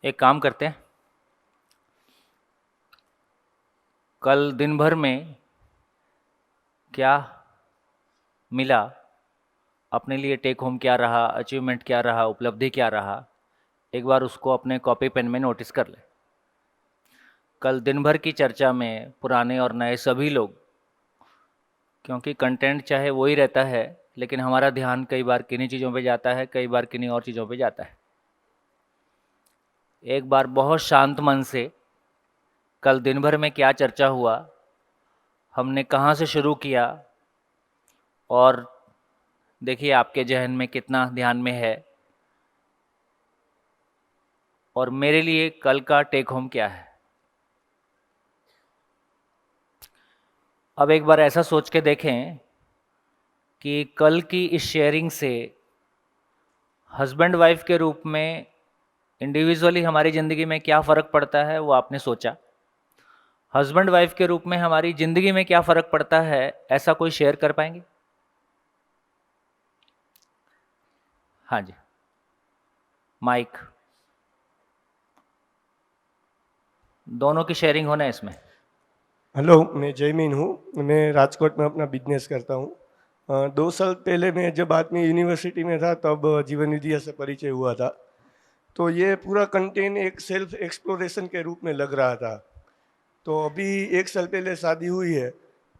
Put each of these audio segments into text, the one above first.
एक काम करते हैं, कल दिन भर में क्या मिला, अपने लिए टेक होम क्या रहा, अचीवमेंट क्या रहा, उपलब्धि क्या रहा, एक बार उसको अपने कॉपी पेन में नोटिस कर ले। कल दिन भर की चर्चा में पुराने और नए सभी लोग, क्योंकि कंटेंट चाहे वही रहता है, लेकिन हमारा ध्यान कई बार किन्हीं चीज़ों पे जाता है, कई बार किन्हीं और चीज़ों पे जाता है। एक बार बहुत शांत मन से कल दिन भर में क्या चर्चा हुआ, हमने कहाँ से शुरू किया, और देखिए आपके जहन में कितना ध्यान में है, और मेरे लिए कल का टेक होम क्या है। अब एक बार ऐसा सोच के देखें कि कल की इस शेयरिंग से हस्बैंड वाइफ के रूप में इंडिविजुअली हमारी ज़िंदगी में क्या फ़र्क पड़ता है, वो आपने सोचा। हस्बैंड वाइफ के रूप में हमारी ज़िंदगी में क्या फ़र्क पड़ता है, ऐसा कोई शेयर कर पाएंगे? हाँ जी, माइक। दोनों की शेयरिंग होना है इसमें। हेलो, मैं जयमीन हूँ। मैं राजकोट में अपना बिजनेस करता हूँ। 2 साल पहले मैं जब आदमी यूनिवर्सिटी में था तब जीवन विद्या से परिचय हुआ था। तो ये पूरा कंटेंट एक सेल्फ एक्सप्लोरेशन के रूप में लग रहा था। तो अभी 1 साल पहले शादी हुई है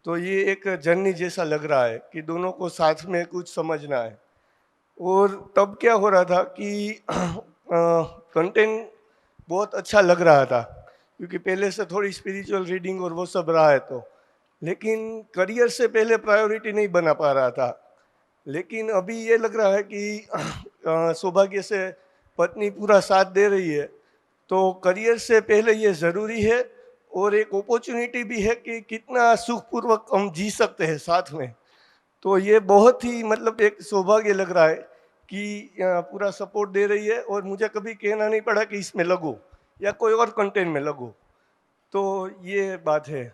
तो ये एक जर्नी जैसा लग रहा है कि दोनों को साथ में कुछ समझना है। और तब क्या हो रहा था कि कंटेंट बहुत अच्छा लग रहा था क्योंकि पहले से थोड़ी स्पिरिचुअल रीडिंग और वो सब रहा है। तो लेकिन करियर से पहले प्रायोरिटी नहीं बना पा रहा था। लेकिन अभी ये लग रहा है कि सौभाग्य से पत्नी पूरा साथ दे रही है। तो करियर से पहले ये ज़रूरी है और एक अपॉर्चुनिटी भी है कि कितना सुखपूर्वक हम जी सकते हैं साथ में। तो ये बहुत ही मतलब एक सौभाग्य लग रहा है कि पूरा सपोर्ट दे रही है और मुझे कभी कहना नहीं पड़ा कि इसमें लगो या कोई और कंटेंट में लगो। तो ये बात है।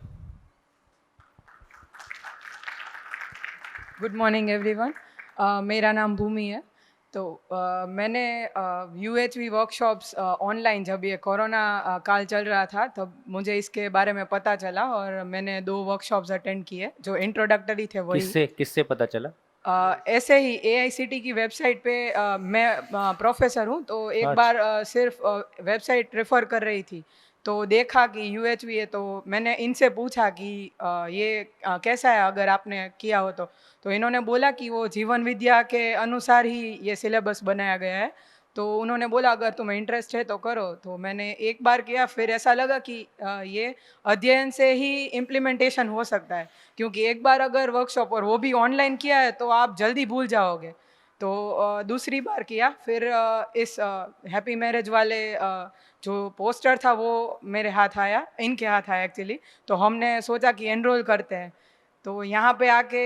Good morning everyone. मेरा नाम भूमि है। तो मैंने यूएचवी वर्कशॉप्स ऑनलाइन, जब ये कोरोना काल चल रहा था तब मुझे इसके बारे में पता चला और मैंने 2 वर्कशॉप्स अटेंड किए जो इंट्रोडक्टरी थे वही। किससे किससे पता चला? ऐसे ही एआईसीटी की वेबसाइट पे मैं प्रोफेसर हूँ तो एक अच्छा। बार सिर्फ वेबसाइट रेफ़र कर रही थी तो देखा कि यूएचवी है तो मैंने इनसे पूछा कि ये कैसा है अगर आपने किया हो तो इन्होंने बोला कि वो जीवन विद्या के अनुसार ही ये सिलेबस बनाया गया है। तो उन्होंने बोला अगर तुम्हें इंटरेस्ट है तो करो। तो मैंने एक बार किया, फिर ऐसा लगा कि ये अध्ययन से ही इम्प्लीमेंटेशन हो सकता है, क्योंकि एक बार अगर वर्कशॉप और वो भी ऑनलाइन किया है तो आप जल्दी भूल जाओगे। तो दूसरी बार किया, फिर इस हैप्पी मैरिज वाले जो पोस्टर था वो मेरे हाथ आया, इनके हाथ आया एक्चुअली। तो हमने सोचा कि एनरोल करते हैं। तो यहाँ पे आके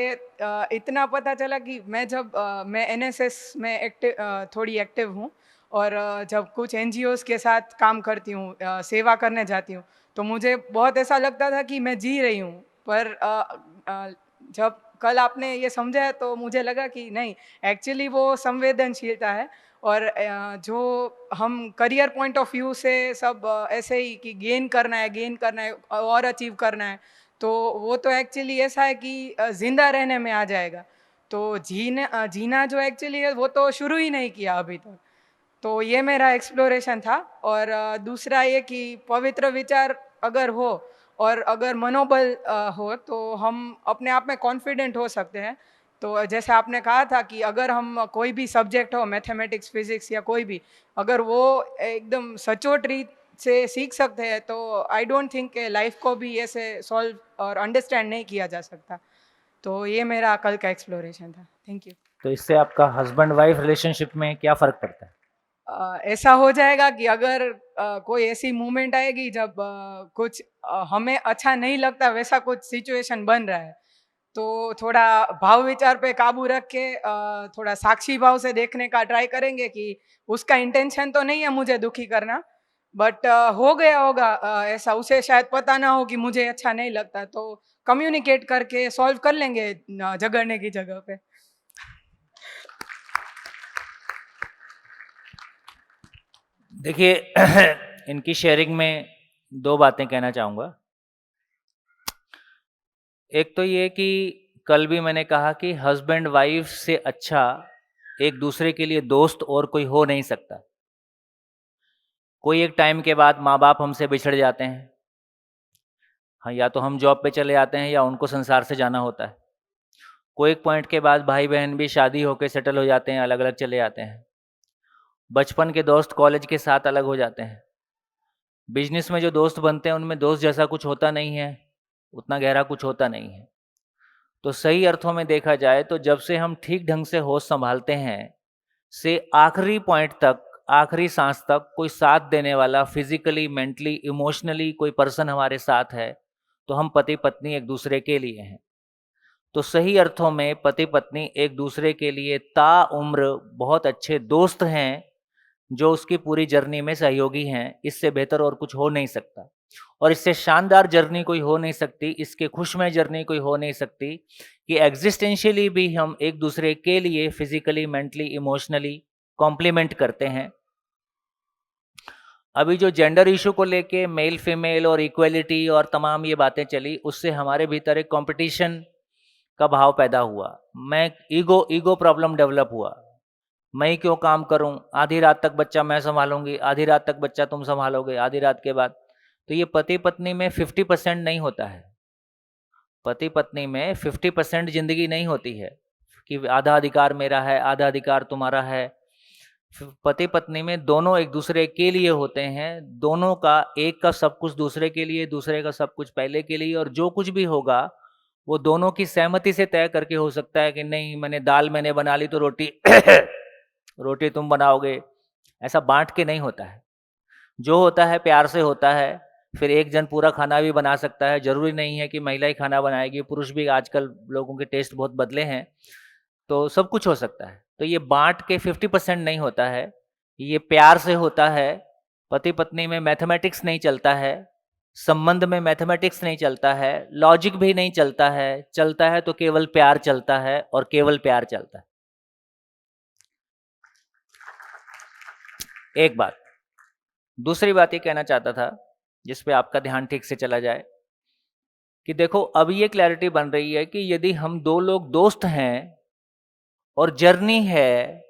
इतना पता चला कि मैं एनएसएस में थोड़ी एक्टिव हूँ और जब कुछ एनजीओज़ के साथ काम करती हूँ, सेवा करने जाती हूँ, तो मुझे बहुत ऐसा लगता था कि मैं जी रही हूँ। पर जब कल आपने ये समझाया तो मुझे लगा कि नहीं, एक्चुअली वो संवेदनशीलता है। और जो हम करियर पॉइंट ऑफ व्यू से सब ऐसे ही कि गेन करना है और अचीव करना है, तो वो तो एक्चुअली ऐसा है कि ज़िंदा रहने में आ जाएगा। तो जीना जो एक्चुअली है वो तो शुरू ही नहीं किया अभी तक। तो ये मेरा एक्सप्लोरेशन था। और दूसरा ये कि पवित्र विचार अगर हो और अगर मनोबल हो तो हम अपने आप में कॉन्फिडेंट हो सकते हैं। तो जैसे आपने कहा था कि अगर हम कोई भी सब्जेक्ट हो, मैथमेटिक्स, फिजिक्स या कोई भी, अगर वो एकदम सचोट रीत से सीख सकते हैं तो आई डोंट थिंक कि लाइफ को भी ऐसे सॉल्व और अंडरस्टैंड नहीं किया जा सकता। तो ये मेरा कल का एक्सप्लोरेशन था। Thank you. तो इससे आपका हस्बैंड वाइफ रिलेशनशिप में क्या फ़र्क पड़ता है? ऐसा हो जाएगा कि अगर कोई ऐसी मूवमेंट आएगी जब कुछ हमें अच्छा नहीं लगता, वैसा कुछ सिचुएशन बन रहा है, तो थोड़ा भाव विचार पे काबू रख के थोड़ा साक्षी भाव से देखने का ट्राई करेंगे कि उसका इंटेंशन तो नहीं है मुझे दुखी करना, बट हो गया होगा ऐसा, उसे शायद पता ना हो कि मुझे अच्छा नहीं लगता, तो कम्युनिकेट करके सॉल्व कर लेंगे झगड़ने की जगह पे। देखिए इनकी शेयरिंग में दो बातें कहना चाहूँगा। एक तो ये कि कल भी मैंने कहा कि हस्बैंड वाइफ से अच्छा एक दूसरे के लिए दोस्त और कोई हो नहीं सकता। कोई एक टाइम के बाद माँ बाप हमसे बिछड़ जाते हैं, हाँ, या तो हम जॉब पे चले जाते हैं या उनको संसार से जाना होता है। कोई एक पॉइंट के बाद भाई बहन भी शादी होकर सेटल हो जाते हैं, अलग अलग चले जाते हैं। बचपन के दोस्त कॉलेज के साथ अलग हो जाते हैं। बिजनेस में जो दोस्त बनते हैं उनमें दोस्त जैसा कुछ होता नहीं है, उतना गहरा कुछ होता नहीं है। तो सही अर्थों में देखा जाए तो जब से हम ठीक ढंग से होश संभालते हैं से आखिरी पॉइंट तक, आखिरी सांस तक कोई साथ देने वाला फिजिकली, मेंटली, इमोशनली कोई पर्सन हमारे साथ है, तो हम पति पत्नी एक दूसरे के लिए हैं। तो सही अर्थों में पति पत्नी एक दूसरे के लिए ताउम्र बहुत अच्छे दोस्त हैं, जो उसकी पूरी जर्नी में सहयोगी हैं। इससे बेहतर और कुछ हो नहीं सकता, और इससे शानदार जर्नी कोई हो नहीं सकती, इसके खुशमय जर्नी कोई हो नहीं सकती कि एग्जिस्टेंशियली भी हम एक दूसरे के लिए फिजिकली, मेंटली, इमोशनली कॉम्प्लीमेंट करते हैं। अभी जो जेंडर इशू को लेके मेल फीमेल और इक्वलिटी और तमाम ये बातें चली, उससे हमारे भीतर एक कंपटीशन का भाव पैदा हुआ। मैं ईगो प्रॉब्लम डेवलप हुआ। मैं ही क्यों काम करूं, आधी रात तक बच्चा मैं संभालूंगी, आधी रात तक बच्चा तुम संभालोगे, आधी रात के बाद। तो ये पति पत्नी में 50% नहीं होता है। पति पत्नी में 50% जिंदगी नहीं होती है कि आधा अधिकार मेरा है, आधा अधिकार तुम्हारा है। पति पत्नी में दोनों एक दूसरे के लिए होते हैं। दोनों का, एक का सब कुछ दूसरे के लिए, दूसरे का सब कुछ पहले के लिए, और जो कुछ भी होगा वो दोनों की सहमति से तय करके हो सकता है कि नहीं, मैंने बना ली तो रोटी रोटी तुम बनाओगे। ऐसा बांट के नहीं होता है। जो होता है प्यार से होता है। फिर एक जन पूरा खाना भी बना सकता है, जरूरी नहीं है कि महिला ही खाना बनाएगी, पुरुष भी। आजकल लोगों के टेस्ट बहुत बदले हैं, तो सब कुछ हो सकता है। तो ये बांट के 50% नहीं होता है, ये प्यार से होता है। पति पत्नी में मैथमेटिक्स नहीं चलता है, संबंध में मैथमेटिक्स नहीं चलता है, लॉजिक भी नहीं चलता है। चलता है तो केवल प्यार चलता है, और केवल प्यार चलता है। एक बात। दूसरी बात ये कहना चाहता था, जिस पे आपका ध्यान ठीक से चला जाए, कि देखो अब ये क्लैरिटी बन रही है कि यदि हम दो लोग दोस्त हैं और जर्नी है,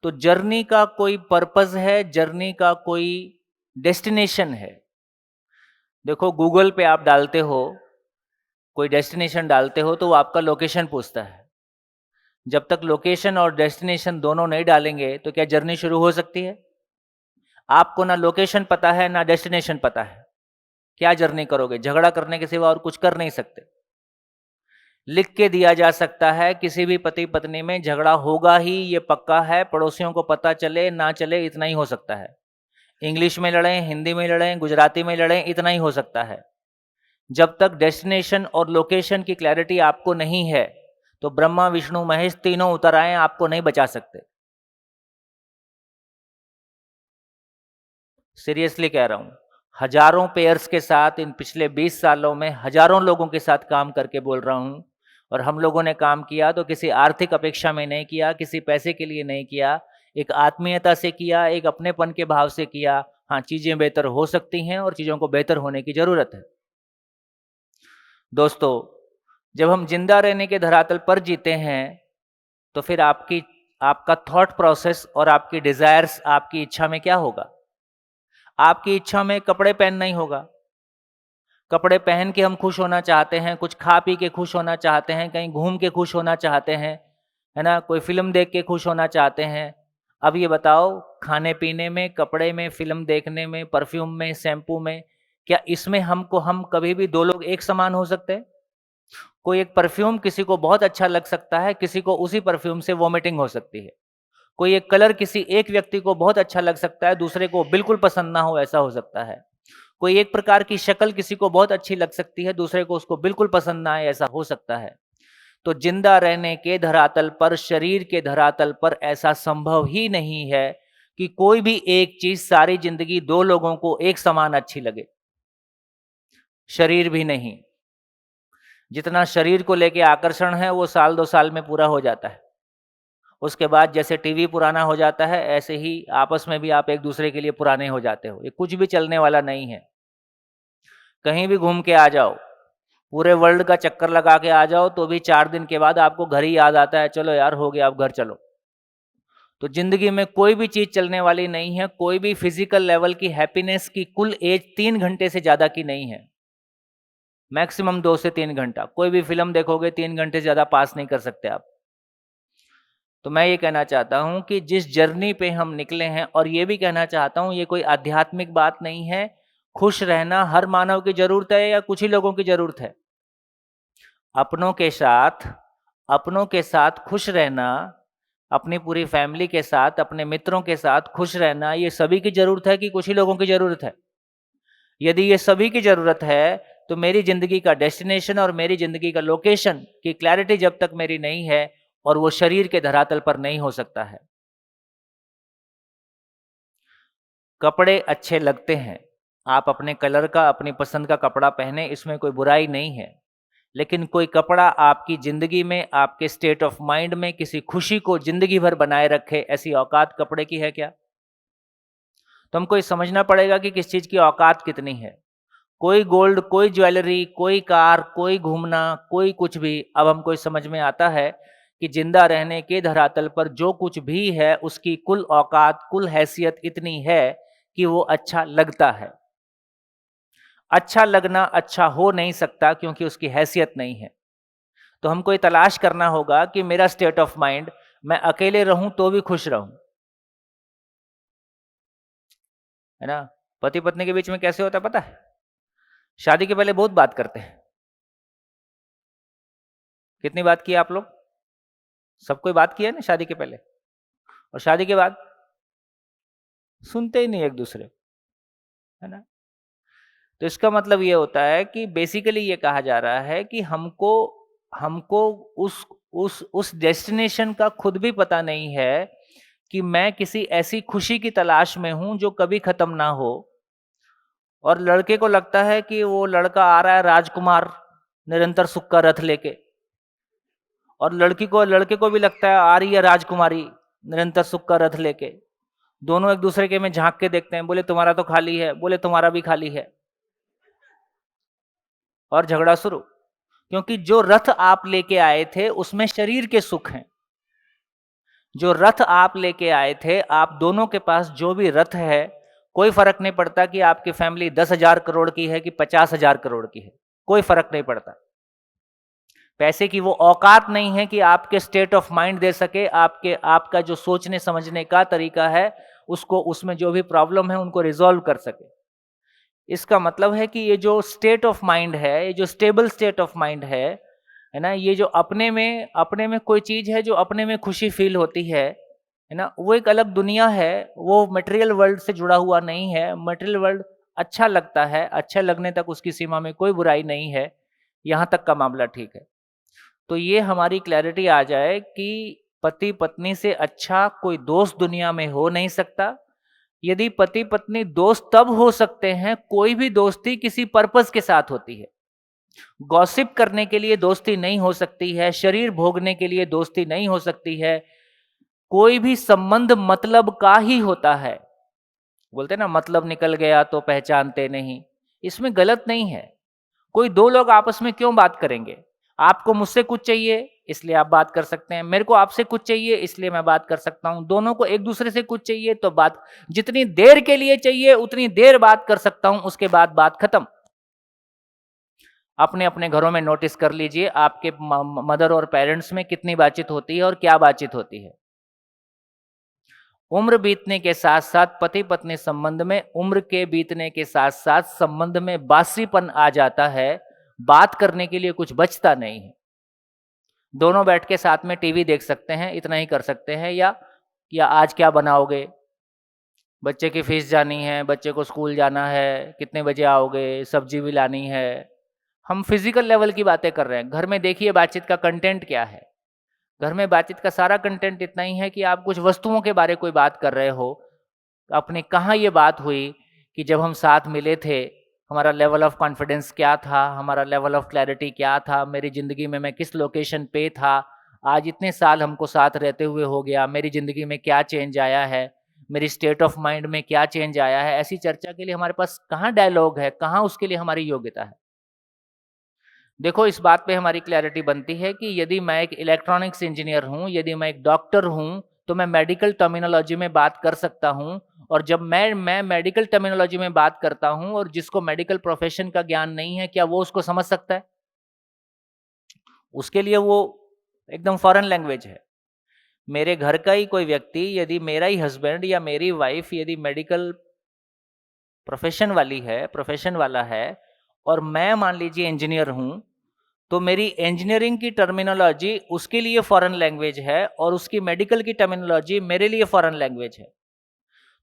तो जर्नी का कोई पर्पस है, जर्नी का कोई डेस्टिनेशन है। देखो गूगल पे आप डालते हो, कोई डेस्टिनेशन डालते हो, तो वो आपका लोकेशन पूछता है। जब तक लोकेशन और डेस्टिनेशन दोनों नहीं डालेंगे तो क्या जर्नी शुरू हो सकती है? आपको ना लोकेशन पता है ना डेस्टिनेशन पता है, क्या जर्नी करोगे? झगड़ा करने के सिवा और कुछ कर नहीं सकते। लिख के दिया जा सकता है, किसी भी पति पत्नी में झगड़ा होगा ही, ये पक्का है। पड़ोसियों को पता चले ना चले, इतना ही हो सकता है। इंग्लिश में लड़ें, हिंदी में लड़ें, गुजराती में लड़ें, इतना ही हो सकता है। जब तक डेस्टिनेशन और लोकेशन की क्लैरिटी आपको नहीं है, तो ब्रह्मा विष्णु महेश तीनों उतर आए, आपको नहीं बचा सकते। सीरियसली कह रहा हूं। हजारों पेयर्स के साथ इन पिछले 20 सालों में हजारों लोगों के साथ काम करके बोल रहा हूं। और हम लोगों ने काम किया तो किसी आर्थिक अपेक्षा में नहीं किया, किसी पैसे के लिए नहीं किया, एक आत्मीयता से किया, एक अपनेपन के भाव से किया। हाँ, चीजें बेहतर हो सकती हैं और चीजों को बेहतर होने की जरूरत है। दोस्तों, जब हम जिंदा रहने के धरातल पर जीते हैं, तो फिर आपका थॉट प्रोसेस और आपकी डिजायर्स, आपकी इच्छा में क्या होगा? आपकी इच्छा में कपड़े पहनना ही होगा। कपड़े पहन के हम खुश होना चाहते हैं, कुछ खा पी के खुश होना चाहते हैं, कहीं घूम के खुश होना चाहते हैं, है ना? कोई फिल्म देख के खुश होना चाहते हैं। अब ये बताओ, खाने पीने में, कपड़े में, फिल्म देखने में, परफ्यूम में, शैम्पू में, क्या इसमें हम कभी भी दो लोग एक समान हो सकते हैं? कोई एक परफ्यूम किसी को बहुत अच्छा लग सकता है, किसी को उसी परफ्यूम से वॉमिटिंग हो सकती है। कोई एक कलर किसी एक व्यक्ति को बहुत अच्छा लग सकता है, दूसरे को बिल्कुल पसंद ना हो, ऐसा हो सकता है। कोई एक प्रकार की शक्ल किसी को बहुत अच्छी लग सकती है, दूसरे को उसको बिल्कुल पसंद ना आए, ऐसा हो सकता है। तो जिंदा रहने के धरातल पर, शरीर के धरातल पर ऐसा संभव ही नहीं है कि कोई भी एक चीज सारी जिंदगी दो लोगों को एक समान अच्छी लगे। शरीर भी नहीं। जितना शरीर को लेके आकर्षण है वो साल 2 साल में पूरा हो जाता है, उसके बाद जैसे टीवी पुराना हो जाता है, ऐसे ही आपस में भी आप एक दूसरे के लिए पुराने हो जाते हो। ये कुछ भी चलने वाला नहीं है। कहीं भी घूम के आ जाओ, पूरे वर्ल्ड का चक्कर लगा के आ जाओ, तो भी 4 दिन के बाद आपको घर ही याद आता है, चलो यार हो गया, अब घर चलो। तो जिंदगी में कोई भी चीज चलने वाली नहीं है। कोई भी फिजिकल लेवल की हैप्पीनेस की कुल एज 3 घंटे से ज्यादा की नहीं है। मैक्सिमम 2 से 3 घंटा। कोई भी फिल्म देखोगे 3 घंटे से ज्यादा पास नहीं कर सकते आप। तो मैं ये कहना चाहता हूं कि जिस जर्नी पे हम निकले हैं, और ये भी कहना चाहता हूं, ये कोई आध्यात्मिक बात नहीं है। खुश रहना हर मानव की जरूरत है या कुछ ही लोगों की जरूरत है? अपनों के साथ, अपनों के साथ खुश रहना, अपनी पूरी फैमिली के साथ, अपने मित्रों के साथ खुश रहना, ये सभी की जरूरत है कि कुछ ही लोगों की जरूरत है? यदि ये सभी की जरूरत है, तो मेरी जिंदगी का डेस्टिनेशन और मेरी जिंदगी का लोकेशन की क्लैरिटी जब तक मेरी नहीं है, और वो शरीर के धरातल पर नहीं हो सकता है। कपड़े अच्छे लगते हैं, आप अपने कलर का, अपनी पसंद का कपड़ा पहने, इसमें कोई बुराई नहीं है। लेकिन कोई कपड़ा आपकी जिंदगी में, आपके स्टेट ऑफ माइंड में किसी खुशी को जिंदगी भर बनाए रखे, ऐसी औकात कपड़े की है क्या? तो हमको ये समझना पड़ेगा कि किस चीज की औकात कितनी है। कोई गोल्ड, कोई ज्वेलरी, कोई कार, कोई घूमना, कोई कुछ भी, अब हमको इस समझ में आता है कि जिंदा रहने के धरातल पर जो कुछ भी है, उसकी कुल औकात, कुल हैसियत इतनी है कि वो अच्छा लगता है। अच्छा लगना अच्छा हो नहीं सकता, क्योंकि उसकी हैसियत नहीं है। तो हमको ये तलाश करना होगा कि मेरा स्टेट ऑफ माइंड, मैं अकेले रहूं तो भी खुश रहूं, है ना? पति पत्नी के बीच में कैसे होता है पता है? शादी के पहले बहुत बात करते हैं। कितनी बात की आप लोग? सब कोई बात किया है ना शादी के पहले? और शादी के बाद सुनते ही नहीं एक दूसरे, है ना? तो इसका मतलब ये होता है कि बेसिकली ये कहा जा रहा है कि हमको हमको उस डेस्टिनेशन का खुद भी पता नहीं है कि मैं किसी ऐसी खुशी की तलाश में हूं जो कभी खत्म ना हो। और लड़के को लगता है कि वो लड़का आ रहा है राजकुमार, निरंतर सुख का रथ लेके, और लड़के को भी लगता है आ रही है राजकुमारी, निरंतर सुख का रथ लेके। दोनों एक दूसरे के में झांक के देखते हैं, बोले तुम्हारा तो खाली है, बोले तुम्हारा भी खाली है, और झगड़ा शुरू। क्योंकि जो रथ आप लेके आए थे उसमें शरीर के सुख हैं। जो रथ आप लेके आए थे, आप दोनों के पास जो भी रथ है, कोई फर्क नहीं पड़ता कि आपकी फैमिली 10,000 करोड़ की है कि 50,000 करोड़ की है, कोई फर्क नहीं पड़ता। पैसे की वो औकात नहीं है कि आपके स्टेट ऑफ माइंड दे सके, आपका जो सोचने समझने का तरीका है, उसको, उसमें जो भी प्रॉब्लम है उनको रिजॉल्व कर सके। इसका मतलब है कि ये जो स्टेट ऑफ माइंड है, ये जो स्टेबल स्टेट ऑफ माइंड है ना, ये जो अपने में कोई चीज है जो अपने में खुशी फील होती है ना, वो एक अलग दुनिया है। वो मटेरियल वर्ल्ड से जुड़ा हुआ नहीं है। मटेरियल वर्ल्ड अच्छा लगता है, अच्छा लगने तक उसकी सीमा में कोई बुराई नहीं है, यहां तक का मामला ठीक है। तो ये हमारी क्लैरिटी आ जाए कि पति पत्नी से अच्छा कोई दोस्त दुनिया में हो नहीं सकता। यदि पति पत्नी दोस्त तब हो सकते हैं, कोई भी दोस्ती किसी पर्पस के साथ होती है। गॉसिप करने के लिए दोस्ती नहीं हो सकती है, शरीर भोगने के लिए दोस्ती नहीं हो सकती है। कोई भी संबंध मतलब का ही होता है। बोलते ना, मतलब निकल गया तो पहचानते नहीं, इसमें गलत नहीं है। कोई दो लोग आपस में क्यों बात करेंगे? आपको मुझसे कुछ चाहिए इसलिए आप बात कर सकते हैं, मेरे को आपसे कुछ चाहिए इसलिए मैं बात कर सकता हूं। दोनों को एक दूसरे से कुछ चाहिए तो बात जितनी देर के लिए चाहिए उतनी देर बात कर सकता हूं, उसके बाद बात खत्म। अपने अपने घरों में नोटिस कर लीजिए, आपके मदर और पेरेंट्स में कितनी बातचीत होती है और क्या बातचीत होती है। उम्र बीतने के साथ साथ पति पत्नी संबंध में, उम्र के बीतने के साथ साथ संबंध में बासीपन आ जाता है। बात करने के लिए कुछ बचता नहीं है। दोनों बैठ के साथ में टीवी देख सकते हैं, इतना ही कर सकते हैं। या आज क्या बनाओगे, बच्चे की फीस जानी है, बच्चे को स्कूल जाना है, कितने बजे आओगे, सब्जी भी लानी है। हम फिजिकल लेवल की बातें कर रहे हैं। घर में देखिए बातचीत का कंटेंट क्या है। घर में बातचीत का सारा कंटेंट इतना ही है कि आप कुछ वस्तुओं के बारे कोई बात कर रहे हो। अपने कहाँ ये बात हुई कि जब हम साथ मिले थे, हमारा लेवल ऑफ कॉन्फिडेंस क्या था, हमारा लेवल ऑफ क्लैरिटी क्या था, मेरी ज़िंदगी में मैं किस लोकेशन पे था, आज इतने साल हमको साथ रहते हुए हो गया, मेरी ज़िंदगी में क्या चेंज आया है, मेरी स्टेट ऑफ माइंड में क्या चेंज आया है, ऐसी चर्चा के लिए हमारे पास कहाँ डायलॉग है, कहाँ उसके लिए हमारी योग्यता है। देखो, इस बात पे हमारी क्लैरिटी बनती है कि यदि मैं एक इलेक्ट्रॉनिक्स इंजीनियर हूँ, यदि मैं एक डॉक्टर हूँ, तो मैं मेडिकल टर्मिनोलॉजी में बात कर सकता हूँ। और जब मैं मेडिकल टर्मिनोलॉजी में बात करता हूँ और जिसको मेडिकल प्रोफेशन का ज्ञान नहीं है, क्या वो उसको समझ सकता है? उसके लिए वो एकदम फॉरेन लैंग्वेज है। मेरे घर का ही कोई व्यक्ति, यदि मेरा ही हस्बैंड या मेरी वाइफ यदि मेडिकल प्रोफेशन वाला है और मैं मान लीजिए इंजीनियर हूँ, तो मेरी इंजीनियरिंग की टर्मिनोलॉजी उसके लिए फॉरेन लैंग्वेज है और उसकी मेडिकल की टर्मिनोलॉजी मेरे लिए फॉरेन लैंग्वेज है।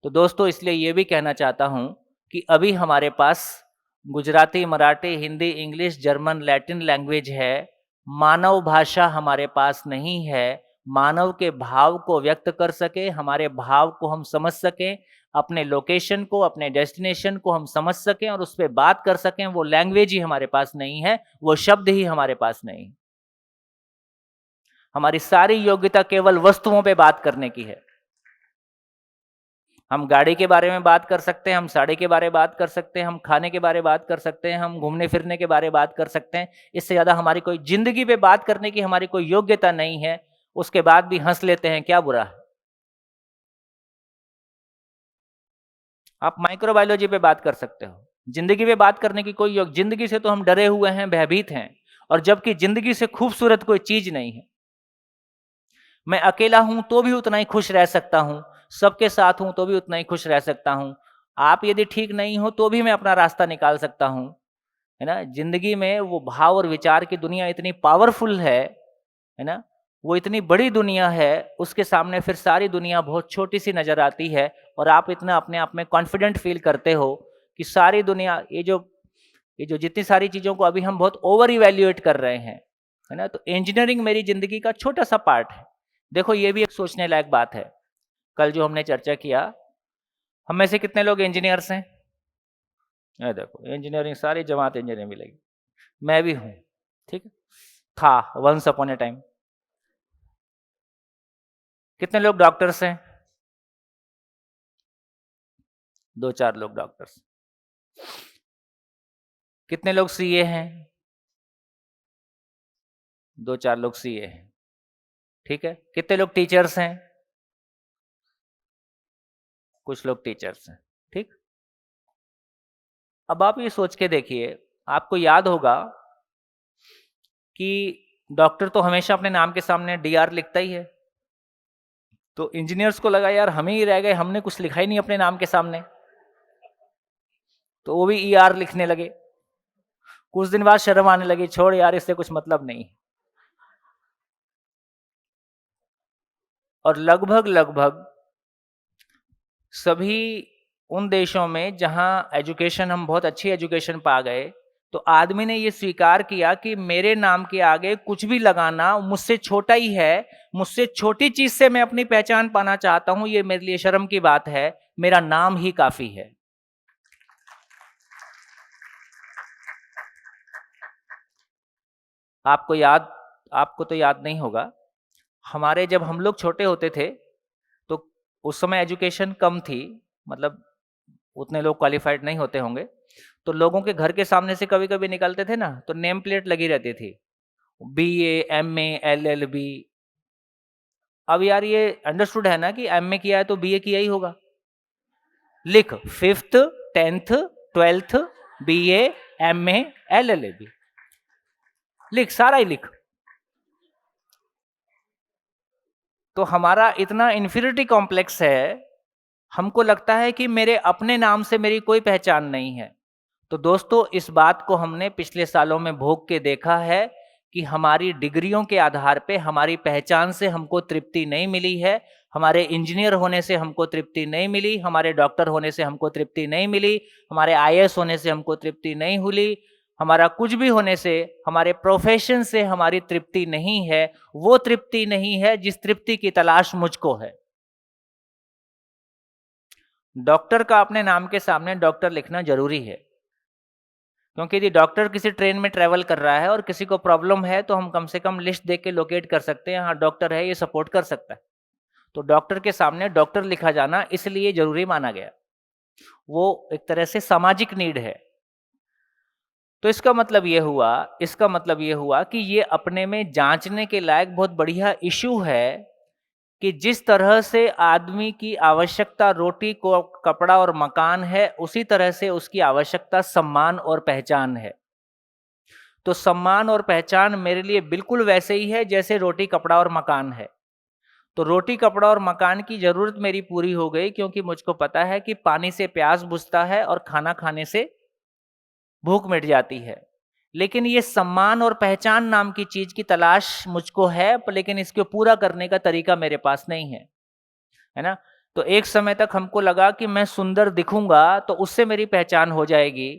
तो दोस्तों, इसलिए ये भी कहना चाहता हूँ कि अभी हमारे पास Gujarati, Marathi, Hindi, English, German, Latin language है। मानव भाषा हमारे पास नहीं है। मानव के भाव को व्यक्त कर सके, हमारे भाव को हम समझ सकें, अपने लोकेशन को, अपने डेस्टिनेशन को हम समझ सकें और उस पर बात कर सकें, वो लैंग्वेज ही हमारे पास नहीं है, वो शब्द ही हमारे पास नहीं। हमारी सारी योग्यता केवल वस्तुओं पे बात करने की है। हम गाड़ी के बारे में बात कर सकते हैं, हम साड़ी के बारे में बात कर सकते हैं, हम खाने के बारे में बात कर सकते हैं, हम घूमने फिरने के बारे में बात कर सकते हैं। इससे ज़्यादा हमारी कोई जिंदगी पे बात करने की हमारी कोई योग्यता नहीं है। उसके बाद भी हंस लेते हैं, क्या बुरा है? आप माइक्रोबायोलॉजी पे बात कर सकते हो, जिंदगी पे बात करने की कोई जिंदगी से तो हम डरे हुए हैं, भयभीत हैं, और जबकि जिंदगी से खूबसूरत कोई चीज नहीं है। मैं अकेला हूं तो भी उतना ही खुश रह सकता हूं, सबके साथ हूं तो भी उतना ही खुश रह सकता हूं। आप यदि ठीक नहीं हो तो भी मैं अपना रास्ता निकाल सकता हूं, है ना। जिंदगी में वो भाव और विचार की दुनिया इतनी पावरफुल है ना, वो इतनी बड़ी दुनिया है, उसके सामने फिर सारी दुनिया बहुत छोटी सी नजर आती है। और आप इतना अपने आप में कॉन्फिडेंट फील करते हो कि सारी दुनिया, ये जो जितनी सारी चीजों को अभी हम बहुत ओवर इवेल्युएट कर रहे हैं, है ना। तो इंजीनियरिंग मेरी जिंदगी का छोटा सा पार्ट है। देखो, ये भी एक सोचने लायक बात है। कल जो हमने चर्चा किया, हम में से कितने लोग इंजीनियर्स हैं? ये देखो, इंजीनियरिंग सारी जमात इंजीनियरिंग मिलेगी। मैं भी हूं, ठीक है, था वंस अपॉन ए टाइम। कितने लोग डॉक्टर्स हैं? 2-4 लोग डॉक्टर्स। कितने लोग सीए हैं? 2-4 लोग सीए हैं, ठीक है। कितने लोग टीचर्स हैं? कुछ लोग टीचर्स हैं, ठीक। अब आप ये सोच के देखिए, आपको याद होगा कि डॉक्टर तो हमेशा अपने नाम के सामने डीआर लिखता ही है। तो इंजीनियर्स को लगा यार हम ही रह गए, हमने कुछ लिखा ही नहीं अपने नाम के सामने, तो वो भी ईआर लिखने लगे। कुछ दिन बाद शर्म आने लगी, छोड़ यार इससे कुछ मतलब नहीं। और लगभग लगभग सभी उन देशों में जहां एजुकेशन, हम बहुत अच्छी एजुकेशन पा गए, तो आदमी ने ये स्वीकार किया कि मेरे नाम के आगे कुछ भी लगाना मुझसे छोटा ही है, मुझसे छोटी चीज से मैं अपनी पहचान पाना चाहता हूं, ये मेरे लिए शर्म की बात है, मेरा नाम ही काफी है। आपको तो याद नहीं होगा, हमारे जब हम लोग छोटे होते थे तो उस समय एजुकेशन कम थी, मतलब उतने लोग क्वालिफाइड नहीं होते होंगे, तो लोगों के घर के सामने से कभी कभी निकलते थे ना, तो नेम प्लेट लगी रहती थी, BA, MA, LLB। अब यार ये अंडरस्टूड है ना कि MA किया है तो BA किया ही होगा। लिख 5th 10th 12th BA MA LLB, लिख, सारा ही लिख। तो हमारा इतना इन्फीरियरिटी कॉम्प्लेक्स है, हमको लगता है कि मेरे अपने नाम से मेरी कोई पहचान नहीं है। तो दोस्तों, इस बात को हमने पिछले सालों में भोग के देखा है कि हमारी डिग्रियों के आधार पे हमारी पहचान से हमको तृप्ति नहीं मिली है, हमारे इंजीनियर होने से हमको तृप्ति नहीं मिली, हमारे डॉक्टर होने से हमको तृप्ति नहीं मिली, हमारे IAS होने से हमको तृप्ति नहीं हुई, हमारा कुछ भी होने से, हमारे प्रोफेशन से हमारी तृप्ति नहीं है। वो तृप्ति नहीं है जिस तृप्ति की तलाश मुझको है। डॉक्टर का अपने नाम के सामने डॉक्टर लिखना जरूरी है, क्योंकि यदि डॉक्टर किसी ट्रेन में ट्रैवल कर रहा है और किसी को प्रॉब्लम है तो हम कम से कम लिस्ट देख के लोकेट कर सकते हैं, हाँ डॉक्टर है, ये सपोर्ट कर सकता है। तो डॉक्टर के सामने डॉक्टर लिखा जाना इसलिए जरूरी माना गया, वो एक तरह से सामाजिक नीड है। तो इसका मतलब ये हुआ कि ये अपने में जांचने के लायक बहुत बढ़िया इशू है कि जिस तरह से आदमी की आवश्यकता रोटी को कपड़ा और मकान है, उसी तरह से उसकी आवश्यकता सम्मान और पहचान है। तो सम्मान और पहचान मेरे लिए बिल्कुल वैसे ही है जैसे रोटी कपड़ा और मकान है। तो रोटी कपड़ा और मकान की जरूरत मेरी पूरी हो गई, क्योंकि मुझको पता है कि पानी से प्यास बुझता है और खाना खाने से भूख मिट जाती है। लेकिन ये सम्मान और पहचान नाम की चीज की तलाश मुझको है, लेकिन इसको पूरा करने का तरीका मेरे पास नहीं है ना। तो एक समय तक हमको लगा कि मैं सुंदर दिखूंगा तो उससे मेरी पहचान हो जाएगी।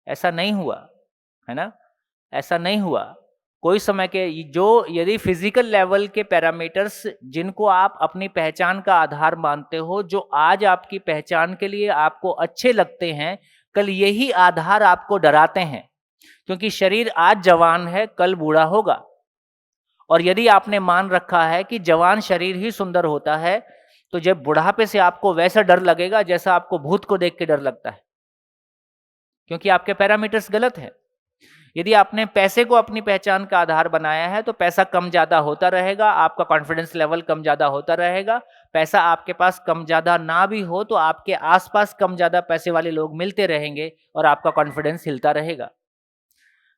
ऐसा नहीं हुआ, है ना, ऐसा नहीं हुआ। कोई समय के जो यदि फिजिकल लेवल के पैरामीटर्स जिनको आप अपनी पहचान का आधार मानते हो, जो आज आपकी पहचान के लिए आपको अच्छे लगते हैं, कल यही आधार आपको डराते हैं, क्योंकि शरीर आज जवान है, कल बूढ़ा होगा। और यदि आपने मान रखा है कि जवान शरीर ही सुंदर होता है, तो जब बुढ़ापे से आपको वैसा डर लगेगा जैसा आपको भूत को देख के डर लगता है, क्योंकि आपके पैरामीटर्स गलत है। यदि आपने पैसे को अपनी पहचान का आधार बनाया है तो पैसा कम ज्यादा होता रहेगा, आपका कॉन्फिडेंस लेवल कम ज्यादा होता रहेगा। पैसा आपके पास कम ज्यादा ना भी हो तो आपके आसपास कम ज्यादा पैसे वाले लोग मिलते रहेंगे और आपका कॉन्फिडेंस हिलता रहेगा।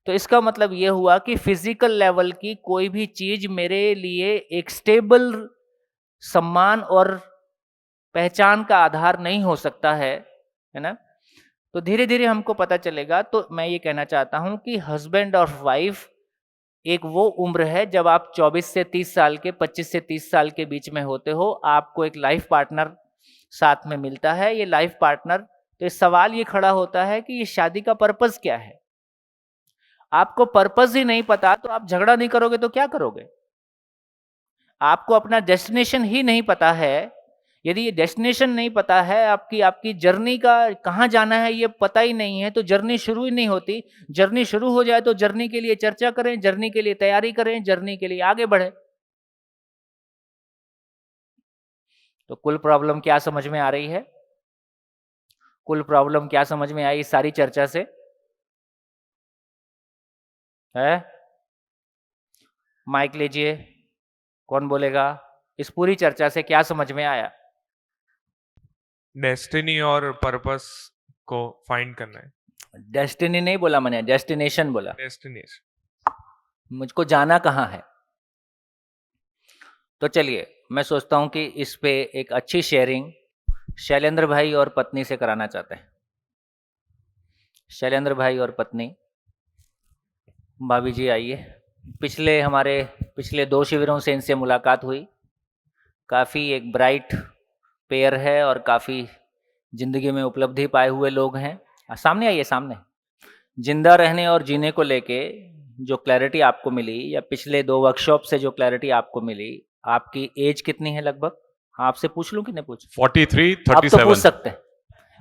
तो इसका मतलब यह हुआ कि फिजिकल लेवल की कोई भी चीज मेरे लिए एक स्टेबल सम्मान और पहचान का आधार नहीं हो सकता है ना। तो धीरे धीरे हमको पता चलेगा। तो मैं ये कहना चाहता हूं कि हस्बैंड और वाइफ एक वो उम्र है जब आप 24 से 30 साल के, 25 से 30 साल के बीच में होते हो, आपको एक लाइफ पार्टनर साथ में मिलता है। ये लाइफ पार्टनर, तो इस सवाल ये खड़ा होता है कि ये शादी का पर्पस क्या है। आपको पर्पस ही नहीं पता तो आप झगड़ा नहीं करोगे तो क्या करोगे। आपको अपना डेस्टिनेशन ही नहीं पता है, यदि ये डेस्टिनेशन नहीं पता है, आपकी जर्नी का कहाँ जाना है ये पता ही नहीं है, तो जर्नी शुरू ही नहीं होती। जर्नी शुरू हो जाए तो जर्नी के लिए चर्चा करें, जर्नी के लिए तैयारी करें, जर्नी के लिए आगे बढ़े। तो कुल प्रॉब्लम क्या समझ में आ रही है? कुल प्रॉब्लम क्या समझ में आई इस सारी चर्चा से? है? माइक लीजिए, कौन बोलेगा? इस पूरी चर्चा से क्या समझ में आया? डेस्टिनी और पर्पस को फाइंड करना है। डेस्टिनी नहीं बोला मैंने, डेस्टिनेशन बोला। डेस्टिनेशन, मुझको जाना कहाँ है। तो चलिए, मैं सोचता हूं कि इस पे एक अच्छी शेयरिंग शैलेंद्र भाई और पत्नी से कराना चाहते हैं। शैलेंद्र भाई और पत्नी, भाभी जी आइए। पिछले 2 शिविरों से इनसे मुलाकात हुई। काफ़ी एक ब्राइट पेयर है और काफ़ी जिंदगी में उपलब्धि पाए हुए लोग हैं। सामने आइए, सामने। जिंदा रहने और जीने को लेके जो क्लैरिटी आपको मिली, या पिछले 2 वर्कशॉप से जो क्लैरिटी आपको मिली, आपकी एज कितनी है लगभग? हाँ, आपसे पूछ लूं कि नहीं पूछ? 43, आप तो पूछ 37। सकते हैं,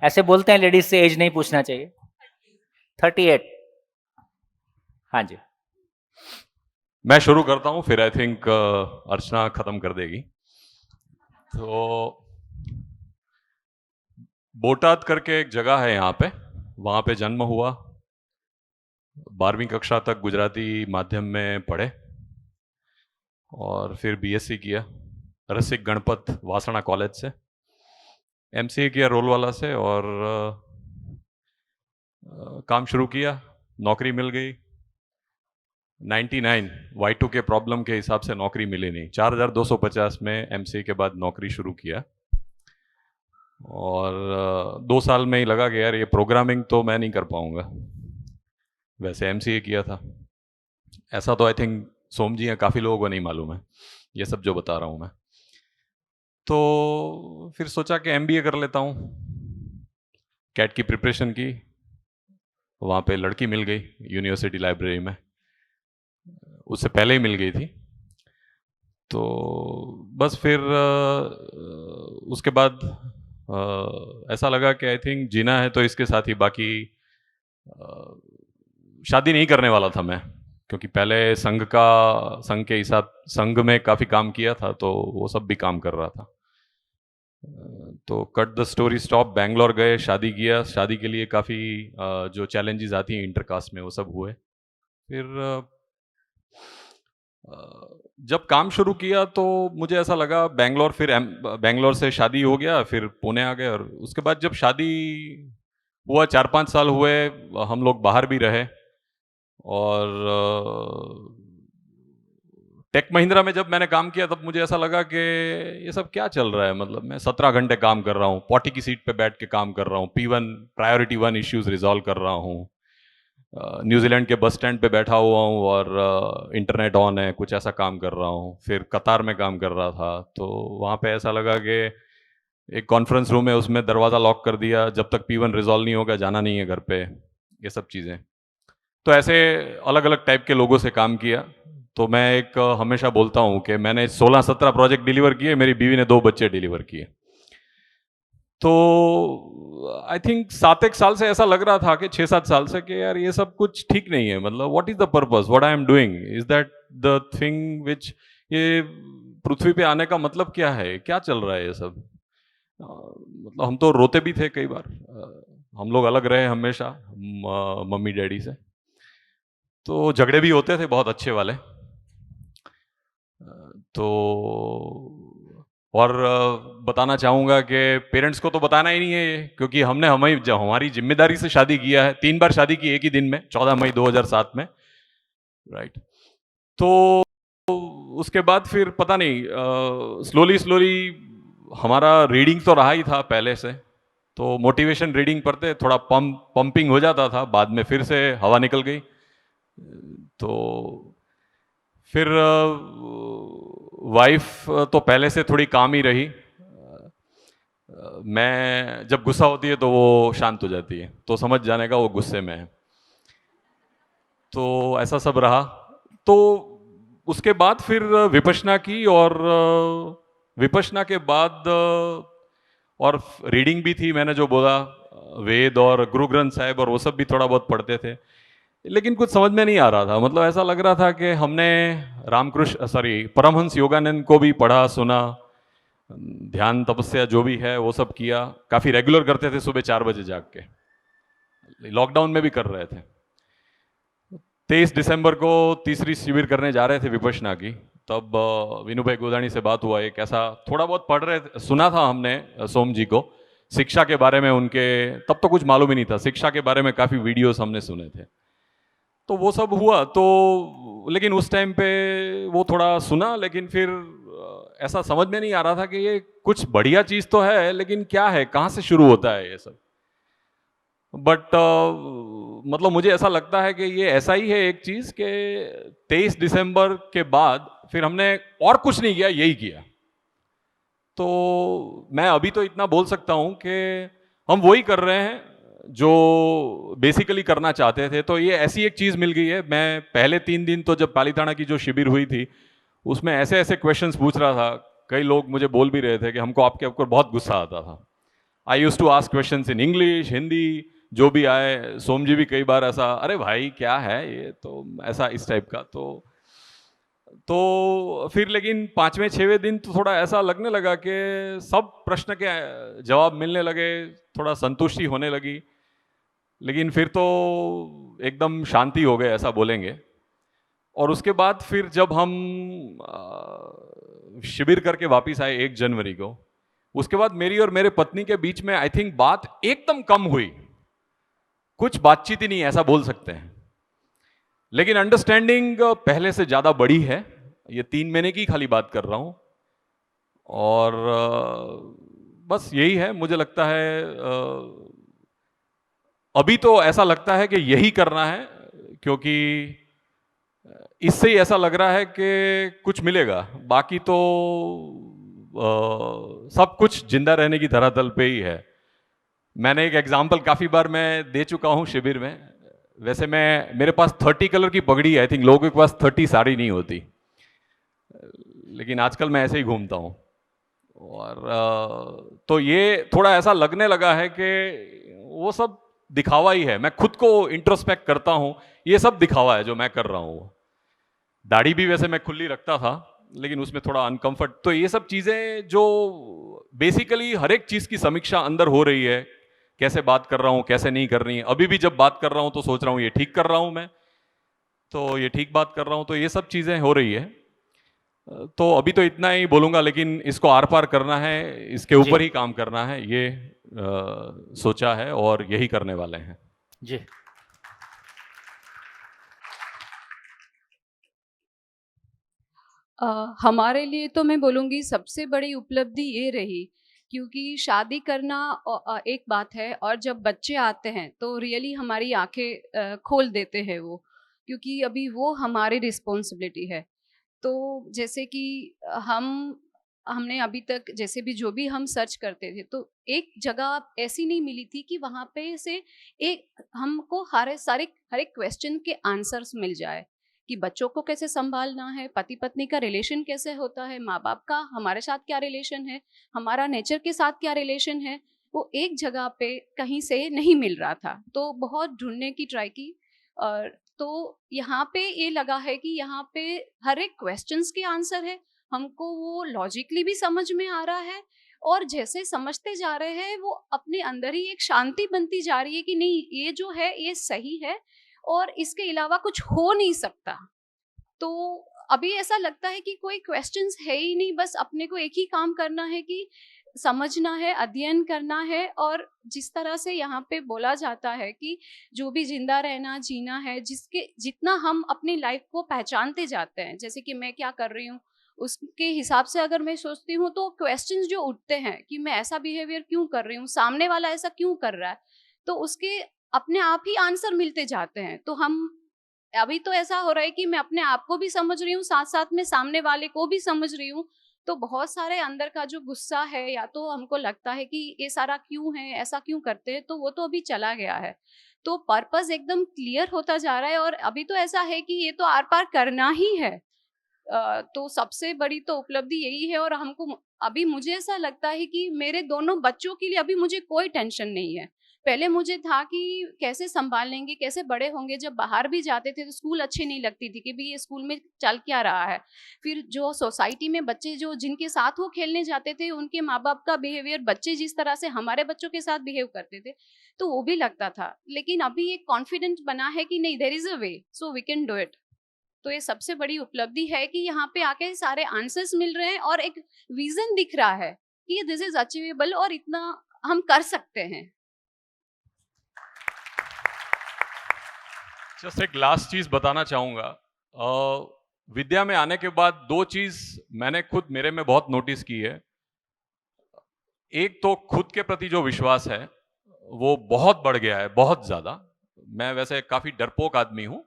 ऐसे बोलते हैं लेडीज से एज नहीं पूछना चाहिए। 38। हाँ जी। मैं शुरू करता हूं, फिर आई थिंक अर्चना खत्म कर देगी। तो बोटाद करके एक जगह है यहाँ पे, वहाँ पे जन्म हुआ। 12वीं कक्षा तक गुजराती माध्यम में पढ़े और फिर बीएससी किया रसिक गणपत वासणा कॉलेज से। एमसीए किया रोलवाला से और काम शुरू किया, नौकरी मिल गई। 99 Y2 के प्रॉब्लम के हिसाब से नौकरी मिली नहीं। 4250 में एमसीए के बाद नौकरी शुरू किया और 2 साल में ही लगा कि यार ये प्रोग्रामिंग तो मैं नहीं कर पाऊंगा। वैसे एमसीए किया था, ऐसा तो आई थिंक सोम जी हैं, काफ़ी लोगों को नहीं मालूम है ये सब जो बता रहा हूँ मैं। तो फिर सोचा कि एमबीए कर लेता हूँ। कैट की प्रिपरेशन की, वहाँ पे लड़की मिल गई यूनिवर्सिटी लाइब्रेरी में, उससे पहले ही मिल गई थी। तो बस फिर उसके बाद ऐसा लगा कि आई थिंक जीना है तो इसके साथ ही बाकी शादी नहीं करने वाला था मैं, क्योंकि पहले संघ के हिसाब संघ में काफ़ी काम किया था, तो वो सब भी काम कर रहा था। तो cut the story stop, Bangalore गए, शादी किया। शादी के लिए काफ़ी जो चैलेंजेस आती हैं इंटरकास्ट में, वो सब हुए। फिर जब काम शुरू किया तो मुझे ऐसा लगा बैंगलोर, फिर बैंगलोर से शादी हो गया, फिर पुणे आ गए, और उसके बाद जब शादी हुआ 4-5 साल हुए, हम लोग बाहर भी रहे। और टेक महिंद्रा में जब मैंने काम किया तब मुझे ऐसा लगा कि ये सब क्या चल रहा है, मतलब मैं 17 घंटे काम कर रहा हूँ, 40 की सीट पे बैठ के काम कर रहा हूँ, P1 प्रायोरिटी 1 इश्यूज रिजॉल्व कर रहा हूँ, न्यूजीलैंड के बस स्टैंड पे बैठा हुआ हूँ और इंटरनेट ऑन है, कुछ ऐसा काम कर रहा हूँ। फिर कतार में काम कर रहा था, तो वहाँ पे ऐसा लगा कि एक कॉन्फ्रेंस रूम है, उसमें दरवाज़ा लॉक कर दिया, जब तक P1 रिजॉल्व नहीं होगा जाना नहीं है घर पे, ये सब चीज़ें। तो ऐसे अलग अलग टाइप के लोगों से काम किया। तो मैं एक हमेशा बोलता हूँ कि मैंने 16-17 प्रोजेक्ट डिलीवर किए, मेरी बीवी ने 2 बच्चे डिलीवर किए। तो आई थिंक 7 एक साल से ऐसा लग रहा था कि 6-7 साल से कि यार ये सब कुछ ठीक नहीं है, मतलब what is the purpose, what I am doing, is that the thing which, ये पृथ्वी पे आने का मतलब क्या है, क्या चल रहा है ये सब। मतलब हम तो रोते भी थे कई बार। हम लोग अलग रहे हमेशा मम्मी डैडी से, तो झगड़े भी होते थे बहुत अच्छे वाले। तो और बताना चाहूँगा कि पेरेंट्स को तो बताना ही नहीं है ये, क्योंकि हमने हमारी जिम्मेदारी से शादी किया है। 3 बार शादी की एक ही दिन में, 14 मई 2007 में, राइट। तो उसके बाद फिर पता नहीं, स्लोली स्लोली हमारा रीडिंग तो रहा ही था पहले से, तो मोटिवेशन रीडिंग पढ़ते थोड़ा पंपिंग हो जाता था, बाद में फिर से हवा निकल गई। तो फिर वाइफ तो पहले से थोड़ी काम ही रही। मैं जब गुस्सा होती है तो वो शांत हो जाती है, तो समझ जाने का वो गुस्से में है। तो ऐसा सब रहा। तो उसके बाद फिर विपश्यना की, और विपश्यना के बाद और रीडिंग भी थी, मैंने जो बोला, वेद और गुरु ग्रंथ साहिब और वो सब भी थोड़ा बहुत पढ़ते थे, लेकिन कुछ समझ में नहीं आ रहा था। मतलब ऐसा लग रहा था कि हमने परमहंस योगानंद को भी पढ़ा सुना, ध्यान तपस्या जो भी है वो सब किया, काफ़ी रेगुलर करते थे, सुबह 4 बजे जाग के, लॉकडाउन में भी कर रहे थे। 23 दिसंबर को तीसरी शिविर करने जा रहे थे विपश्यना की, तब विनू भाई गोदानी से बात हुआ, एक ऐसा थोड़ा बहुत पढ़ रहे थे, सुना था हमने सोम जी को शिक्षा के बारे में, उनके तब तो कुछ मालूम ही नहीं था, शिक्षा के बारे में काफ़ी वीडियोस हमने सुने थे। तो वो सब हुआ, तो लेकिन उस टाइम पे वो थोड़ा सुना, लेकिन फिर ऐसा समझ में नहीं आ रहा था कि ये कुछ बढ़िया चीज़ तो है, लेकिन क्या है, कहाँ से शुरू होता है ये सब। बट मतलब मुझे ऐसा लगता है कि ये ऐसा ही है एक चीज़ कि 23 दिसंबर के बाद फिर हमने और कुछ नहीं किया, यही किया। तो मैं अभी तो इतना बोल सकता हूँ कि हम वही कर रहे हैं जो बेसिकली करना चाहते थे। तो ये ऐसी एक चीज़ मिल गई है। मैं पहले 3 दिन तो जब पालीताना की जो शिविर हुई थी उसमें ऐसे ऐसे क्वेश्चंस पूछ रहा था, कई लोग मुझे बोल भी रहे थे कि हमको आपके ऊपर बहुत गुस्सा आता था। I used to ask questions in English, Hindi, जो भी आए। सोम जी भी कई बार ऐसा, अरे भाई क्या है ये, तो ऐसा इस टाइप का। तो फिर लेकिन 5वें 6वें दिन तो थोड़ा ऐसा लगने लगा कि सब प्रश्न के जवाब मिलने लगे, थोड़ा संतुष्टि होने लगी। लेकिन फिर तो एकदम शांति हो गए ऐसा बोलेंगे। और उसके बाद फिर जब हम शिविर करके वापस आए 1 जनवरी को, उसके बाद मेरी और मेरे पत्नी के बीच में आई थिंक बात एकदम कम हुई, कुछ बातचीत ही नहीं, ऐसा बोल सकते हैं। लेकिन अंडरस्टैंडिंग पहले से ज्यादा बड़ी है। ये 3 महीने की खाली बात कर रहा हूं। और बस यही है, मुझे लगता है अभी तो ऐसा लगता है कि यही करना है, क्योंकि इससे ही ऐसा लग रहा है कि कुछ मिलेगा। बाकी तो सब कुछ जिंदा रहने की धरातल पे ही है। मैंने एक एग्जाम्पल काफ़ी बार मैं दे चुका हूँ शिविर में। वैसे मेरे पास 30 कलर की पगड़ी है, आई थिंक लोगों के पास 30 साड़ी नहीं होती, लेकिन आजकल मैं ऐसे ही घूमता हूँ। और तो ये थोड़ा ऐसा लगने लगा है कि वो सब दिखावा ही है, मैं खुद को इंट्रोस्पेक्ट करता हूं, ये सब दिखावा है जो मैं कर रहा हूं। दाढ़ी भी वैसे मैं खुली रखता था, लेकिन उसमें थोड़ा अनकंफर्ट, तो ये सब चीजें जो बेसिकली हर एक चीज की समीक्षा अंदर हो रही है, कैसे बात कर रहा हूं, कैसे नहीं कर रही है। अभी भी जब बात कर रहा हूं तो सोच रहा हूं ये ठीक कर रहा हूं मैं, तो ये ठीक बात कर रहा हूं, तो ये सब चीजें हो रही है। तो अभी तो इतना ही बोलूंगा, लेकिन इसको आर पार करना है, इसके जी ऊपर ही काम करना है, ये सोचा है और यही करने वाले हैं। जी। हमारे लिए तो मैं बोलूँगी सबसे बड़ी उपलब्धि ये रही, क्योंकि शादी करना एक बात है, और जब बच्चे आते हैं तो रियली हमारी आंखें खोल देते हैं वो, क्योंकि अभी वो हमारी रिस्पॉन्सिबिलिटी है। तो जैसे कि हमने अभी तक जैसे भी जो भी हम सर्च करते थे, तो एक जगह ऐसी नहीं मिली थी कि वहाँ पे से एक हमको हर एक क्वेश्चन के आंसर्स मिल जाए, कि बच्चों को कैसे संभालना है, पति पत्नी का रिलेशन कैसे होता है, माँ बाप का हमारे साथ क्या रिलेशन है, हमारा नेचर के साथ क्या रिलेशन है, वो एक जगह पे कहीं से नहीं मिल रहा था। तो बहुत ढूंढने की ट्राई की, और तो यहाँ पे ये लगा है कि यहाँ पे हर एक क्वेश्चंस के आंसर है, हमको वो लॉजिकली भी समझ में आ रहा है, और जैसे समझते जा रहे हैं वो अपने अंदर ही एक शांति बनती जा रही है कि नहीं, ये जो है ये सही है और इसके अलावा कुछ हो नहीं सकता। तो अभी ऐसा लगता है कि कोई क्वेश्चंस है ही नहीं, बस अपने को एक ही काम करना है कि समझना है, अध्ययन करना है, और जिस तरह से यहाँ पे बोला जाता है कि जो भी जिंदा रहना, जीना है, जिसके जितना हम अपनी लाइफ को पहचानते जाते हैं, जैसे कि मैं क्या कर रही हूँ उसके हिसाब से अगर मैं सोचती हूँ, तो क्वेश्चंस जो उठते हैं कि मैं ऐसा बिहेवियर क्यों कर रही हूँ, सामने वाला ऐसा क्यों कर रहा है, तो उसके अपने आप ही आंसर मिलते जाते हैं। तो हम अभी तो ऐसा हो रहा है कि मैं अपने आप को भी समझ रही हूँ, साथ साथ में सामने वाले को भी समझ रही हूँ। तो बहुत सारे अंदर का जो गुस्सा है, या तो हमको लगता है कि ये सारा क्यों है, ऐसा क्यों करते हैं, तो वो तो अभी चला गया है। तो पर्पस एकदम क्लियर होता जा रहा है, और अभी तो ऐसा है कि ये तो आर पार करना ही है। तो सबसे बड़ी तो उपलब्धि यही है, और हमको अभी मुझे ऐसा लगता है कि मेरे दोनों बच्चों के लिए अभी मुझे कोई टेंशन नहीं है। पहले मुझे था कि कैसे संभाल लेंगे, कैसे बड़े होंगे, जब बाहर भी जाते थे तो स्कूल अच्छी नहीं लगती थी कि भी ये स्कूल में चल क्या रहा है। फिर जो सोसाइटी में बच्चे जो जिनके साथ वो खेलने जाते थे, उनके माँ बाप का बिहेवियर, बच्चे जिस तरह से हमारे बच्चों के साथ बिहेव करते थे, तो वो भी लगता था। लेकिन अभी एक कॉन्फिडेंस बना है कि नहीं, there is a way, so we can do it. तो ये सबसे बड़ी उपलब्धि है कि यहाँ पे आके सारे आंसर्स मिल रहे हैं, और एक विजन दिख रहा है कि दिस इज अचीवेबल और इतना हम कर सकते हैं। जस्ट एक लास्ट चीज बताना चाहूंगा। विद्या में आने के बाद दो चीज मैंने खुद मेरे में बहुत नोटिस की है। एक तो खुद के प्रति जो विश्वास है वो बहुत बढ़ गया है, बहुत ज्यादा। मैं वैसे काफी डरपोक आदमी हूं,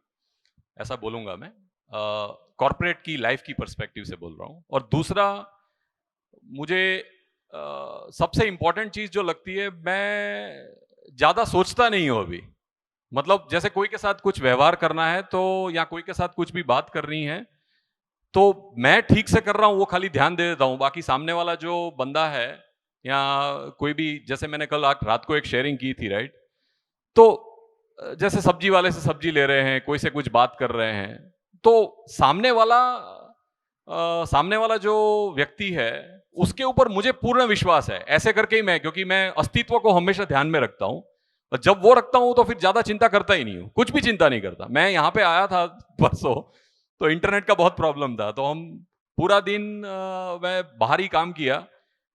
ऐसा बोलूंगा मैं, कॉर्पोरेट की लाइफ की पर्सपेक्टिव से बोल रहा हूं। और दूसरा, मुझे सबसे इंपॉर्टेंट चीज जो लगती है, मैं ज्यादा सोचता नहीं हूं अभी। मतलब जैसे कोई के साथ कुछ व्यवहार करना है तो, या कोई के साथ कुछ भी बात करनी है, तो मैं ठीक से कर रहा हूं वो खाली ध्यान दे देता हूं। बाकी सामने वाला जो बंदा है, या कोई भी, जैसे मैंने कल रात को एक शेयरिंग की थी, राइट, तो जैसे सब्जी वाले से सब्जी ले रहे हैं, कोई से कुछ बात कर रहे हैं, तो सामने वाला जो व्यक्ति है उसके ऊपर मुझे पूर्ण विश्वास है, ऐसे करके ही मैं, क्योंकि मैं अस्तित्व को हमेशा ध्यान में रखता हूं, और जब वो रखता हूं तो फिर ज्यादा चिंता करता ही नहीं हूं, कुछ भी चिंता नहीं करता। मैं यहाँ पे आया था परसों, तो इंटरनेट का बहुत प्रॉब्लम था, तो हम पूरा दिन मैं बाहर ही काम किया,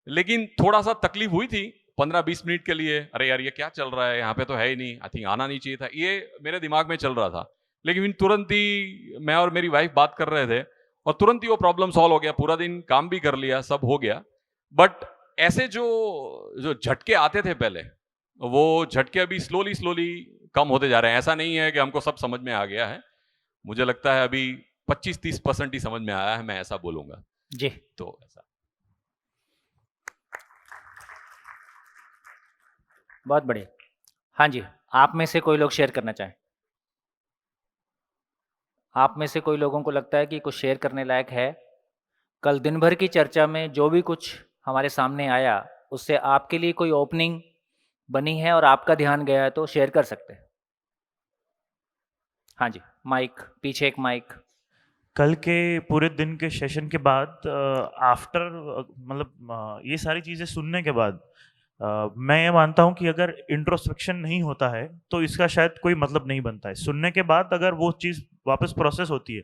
लेकिन थोड़ा सा तकलीफ हुई थी 15-20 मिनट के लिए। अरे यार, ये क्या चल रहा है यहाँ पे, तो है ही नहीं, आई थिंक आना नहीं चाहिए था, ये मेरे दिमाग में चल रहा था। लेकिन तुरंत ही मैं और मेरी वाइफ बात कर रहे थे, और तुरंत ही वो प्रॉब्लम सॉल्व हो गया, पूरा दिन काम भी कर लिया, सब हो गया। बट ऐसे जो जो झटके आते थे पहले, वो झटके अभी स्लोली स्लोली कम होते जा रहे हैं। ऐसा नहीं है कि हमको सब समझ में आ गया है, मुझे लगता है अभी 25-30% ही समझ में आया है, मैं ऐसा बोलूंगा। जी। तो ऐसा। बहुत बढ़िया। हाँ जी, आप में से कोई लोग शेयर करना चाहें? आप में से कोई लोगों को लगता है कि कुछ शेयर करने लायक है? कल दिन भर की चर्चा में जो भी कुछ हमारे सामने आया, उससे आपके लिए कोई ओपनिंग, बनी है और आपका ध्यान गया है तो शेयर कर सकते हैं। हाँ जी, माइक पीछे, एक माइक। कल के पूरे दिन के सेशन के बाद आफ्टर मतलब ये सारी चीज़ें सुनने के बाद मैं ये मानता हूँ कि अगर इंट्रोस्पेक्शन नहीं होता है तो इसका शायद कोई मतलब नहीं बनता है। सुनने के बाद अगर वो चीज़ वापस प्रोसेस होती है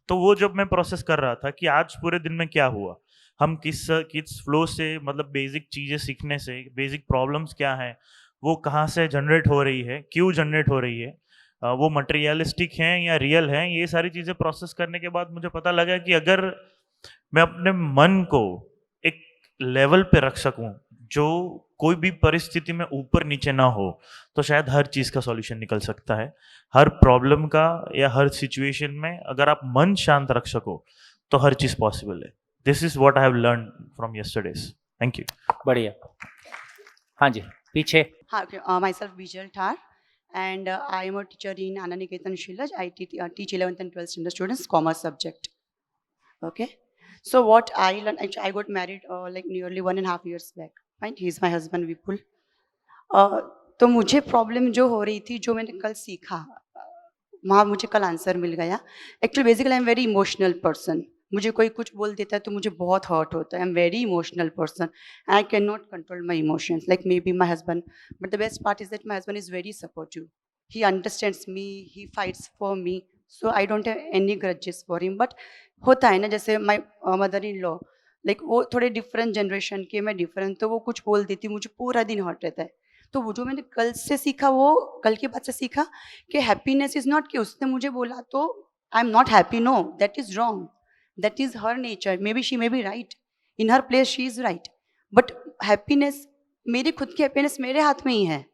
तो वो जब मैं प्रोसेस कर रहा था कि आज पूरे दिन में क्या हुआ, हम किस फ्लो से, मतलब बेसिक चीज़ें सीखने से, बेसिक प्रॉब्लम्स क्या हैं, वो कहाँ से जनरेट हो रही है, क्यों जनरेट हो रही है, वो मटेरियलिस्टिक हैं या रियल हैं, ये सारी चीज़ें प्रोसेस करने के बाद मुझे पता लगा कि अगर मैं अपने मन को एक लेवल पे रख सकूं जो कोई भी परिस्थिति में ऊपर नीचे ना हो, तो शायद हर चीज़ का सॉल्यूशन निकल सकता है। हर प्रॉब्लम का या हर सिचुएशन में अगर आप मन शांत रख सको तो हर चीज़ पॉसिबल है। This is what I have learn from yesterday's. Thank you. बढ़िया। हाँ जी, पीछे। Hi, okay. Myself Vijay Thar, and I am a teacher in Ananiketan Shilaj. I teach 11th and 12th standard students commerce subject. Okay. So what I learned, actually, I got married like nearly 1.5 years back. Fine. He is my husband Vipul. तो मुझे problem जो हो रही थी, जो मैंने कल सीखा, वहाँ मुझे कल आंसर मिल गया। Actually basically I am very emotional person. मुझे कोई कुछ बोल देता है तो मुझे बहुत हर्ट होता है। I am very emotional person. I can not control my emotions like may be my husband, but the best part is that my husband is very supportive. He understands me, he fights for me, so I don't have any grudges for him. But होता है ना, जैसे माई mother in law, like वो थोड़े different generation के, मैं different, तो वो कुछ बोल देती, मुझे पूरा दिन हर्ट रहता है। तो वो जो मैंने कल से सीखा, वो कल के बाद से सीखा कि हैप्पीनेस इज नॉट कि उसने मुझे बोला तो I am not happy, no, that is wrong, that is her nature, maybe she may be right, in her place she is right, but happiness, मेरी खुद की हैप्पीनेस मेरे हाथ में ही है।